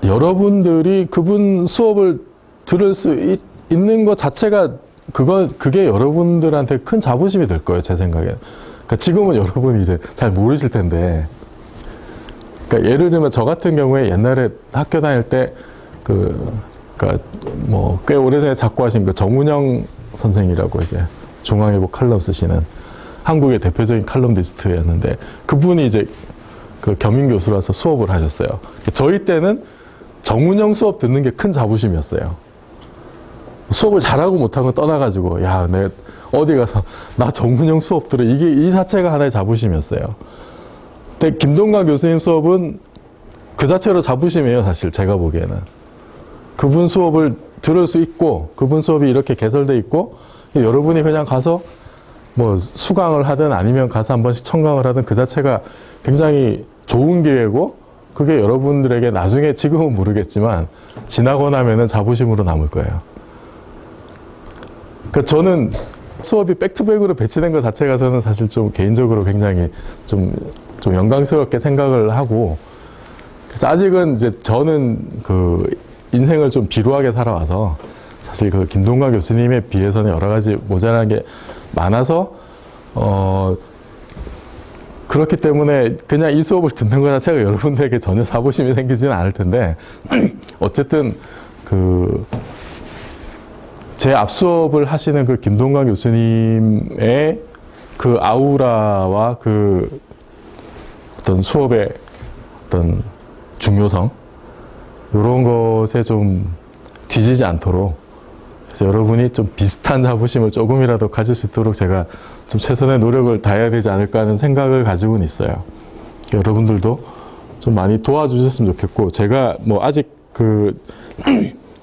여러분들이 그분 수업을 들을 수 있는 것 자체가 그게 여러분들한테 큰 자부심이 될 거예요, 제 생각에. 그러니까 지금은 여러분이 이제 잘 모르실 텐데, 그러니까 예를 들면 저 같은 경우에 옛날에 학교 다닐 때 그러니까 뭐 꽤 오래전에 작고하신 그 정운영 선생이라고 이제 중앙일보 칼럼 쓰시는 한국의 대표적인 칼럼니스트였는데, 그분이 이제 그 겸임 교수라서 수업을 하셨어요. 저희 때는 정운영 수업 듣는 게 큰 자부심이었어요. 수업을 잘하고 못하고 떠나가지고, 야, 내가 어디 가서 나 정운영 수업 들어, 이 자체가 하나의 자부심이었어요. 근데 김동관 교수님 수업은 그 자체로 자부심이에요, 사실 제가 보기에는. 그분 수업을 들을 수 있고, 그분 수업이 이렇게 개설돼 있고, 여러분이 그냥 가서 뭐 수강을 하든 아니면 가서 한 번씩 청강을 하든 그 자체가 굉장히 좋은 기회고, 그게 여러분들에게 나중에, 지금은 모르겠지만 지나고 나면은 자부심으로 남을 거예요. 그러니까 저는 수업이 백투백으로 배치된 것 자체가 저는 사실 좀 개인적으로 굉장히 좀 영광스럽게 생각을 하고, 그래서 아직은 이제 저는 그 인생을 좀 비루하게 살아와서 사실 그 김동관 교수님에 비해서는 여러 가지 모자란 게 많아서, 그렇기 때문에 그냥 이 수업을 듣는 것 자체가 여러분들에게 전혀 자부심이 생기지는 않을 텐데, 어쨌든 제 앞 수업을 하시는 그 김동관 교수님의 그 아우라와 그 어떤 수업의 어떤 중요성, 이런 것에 좀 뒤지지 않도록, 그래서 여러분이 좀 비슷한 자부심을 조금이라도 가질 수 있도록 제가 좀 최선의 노력을 다해야 되지 않을까 하는 생각을 가지고는 있어요. 여러분들도 좀 많이 도와주셨으면 좋겠고, 제가 뭐 아직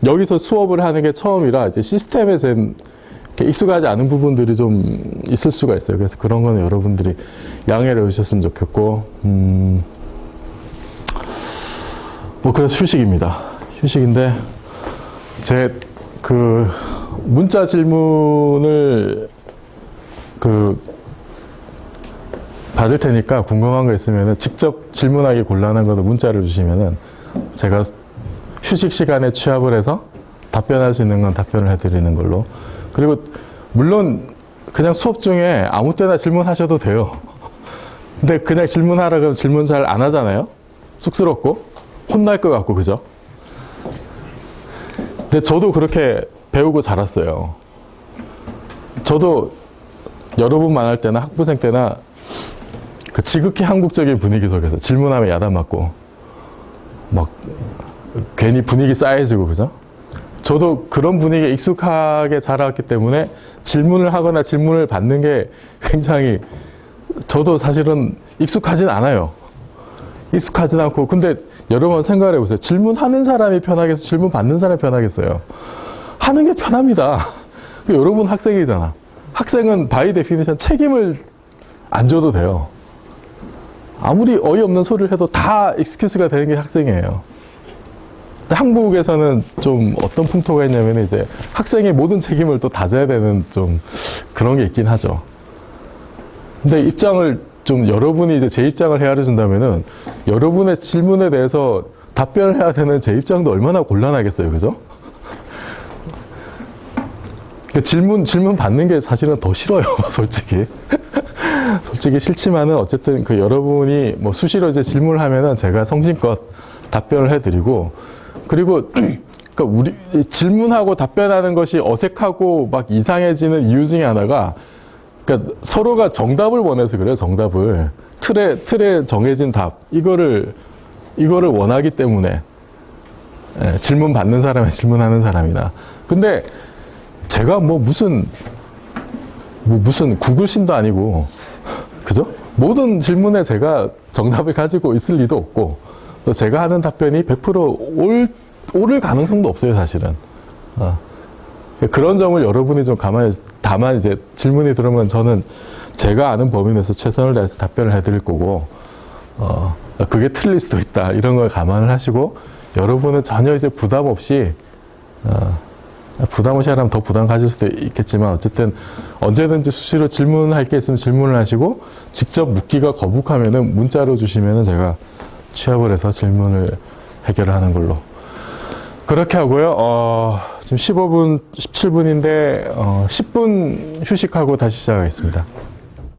여기서 수업을 하는 게 처음이라 이제 시스템에 익숙하지 않은 부분들이 좀 있을 수가 있어요. 그래서 그런 거는 여러분들이 양해를 해주셨으면 좋겠고, 뭐 그래서 휴식입니다. 휴식인데, 제 문자 질문을 받을 테니까 궁금한 거 있으면은 직접 질문하기 곤란한 거는 문자를 주시면은 제가 휴식 시간에 취합을 해서 답변할 수 있는 건 답변을 해드리는 걸로. 그리고 물론 그냥 수업 중에 아무 때나 질문하셔도 돼요. 근데 그냥 질문하라 그러면 질문 잘 안 하잖아요. 쑥스럽고 혼날 것 같고, 그죠? 근데 저도 그렇게 배우고 자랐어요. 저도 여러분 만날 때나 학부생 때나 그 지극히 한국적인 분위기 속에서 질문하면 야단 맞고 막 괜히 분위기 싸해지고, 그죠? 저도 그런 분위기에 익숙하게 자랐기 때문에 질문을 하거나 질문을 받는 게 굉장히, 저도 사실은 익숙하진 않아요. 익숙하진 않고, 근데 여러분 생각을 해보세요. 질문하는 사람이 편하겠어요? 질문 받는 사람이 편하겠어요? 하는 게 편합니다. 여러분 학생이잖아. 학생은 바이 데피니션 책임을 안 져도 돼요. 아무리 어이없는 소리를 해도 다 익스큐스가 되는 게 학생이에요. 근데 한국에서는 좀 어떤 풍토가 있냐면 이제 학생의 모든 책임을 또 다 져야 되는 좀 그런 게 있긴 하죠. 근데 입장을 좀 여러분이 이제 제 입장을 헤아려 준다면은 여러분의 질문에 대해서 답변을 해야 되는 제 입장도 얼마나 곤란하겠어요. 그죠? 질문 받는 게 사실은 더 싫어요. 솔직히. 솔직히 싫지만은 어쨌든 그 여러분이 뭐 수시로 이제 질문을 하면은 제가 성심껏 답변을 해드리고 그리고 그러니까 우리 질문하고 답변하는 것이 어색하고 막 이상해지는 이유 중에 하나가 그러니까 서로가 정답을 원해서 그래요. 정답을 틀에 정해진 답 이거를 원하기 때문에 질문 받는 사람이 질문하는 사람이나 근데 제가 뭐 무슨 구글신도 아니고 그죠? 모든 질문에 제가 정답을 가지고 있을 리도 없고 또 제가 하는 답변이 100% 옳을 가능성도 없어요. 사실은. 그런 점을 여러분이 좀 다만 이제 질문이 들어오면 저는 제가 아는 범위 내에서 최선을 다해서 답변을 해드릴 거고 그게 틀릴 수도 있다 이런 걸 감안을 하시고 여러분은 전혀 이제 부담 없이 부담 없이 하려면 더 부담 가질 수도 있겠지만 어쨌든 언제든지 수시로 질문할 게 있으면 질문을 하시고 직접 묻기가 거북하면은 문자로 주시면은 제가 취합을 해서 질문을 해결하는 걸로 그렇게 하고요. 지금 15분, 17분인데 10분 휴식하고 다시 시작하겠습니다.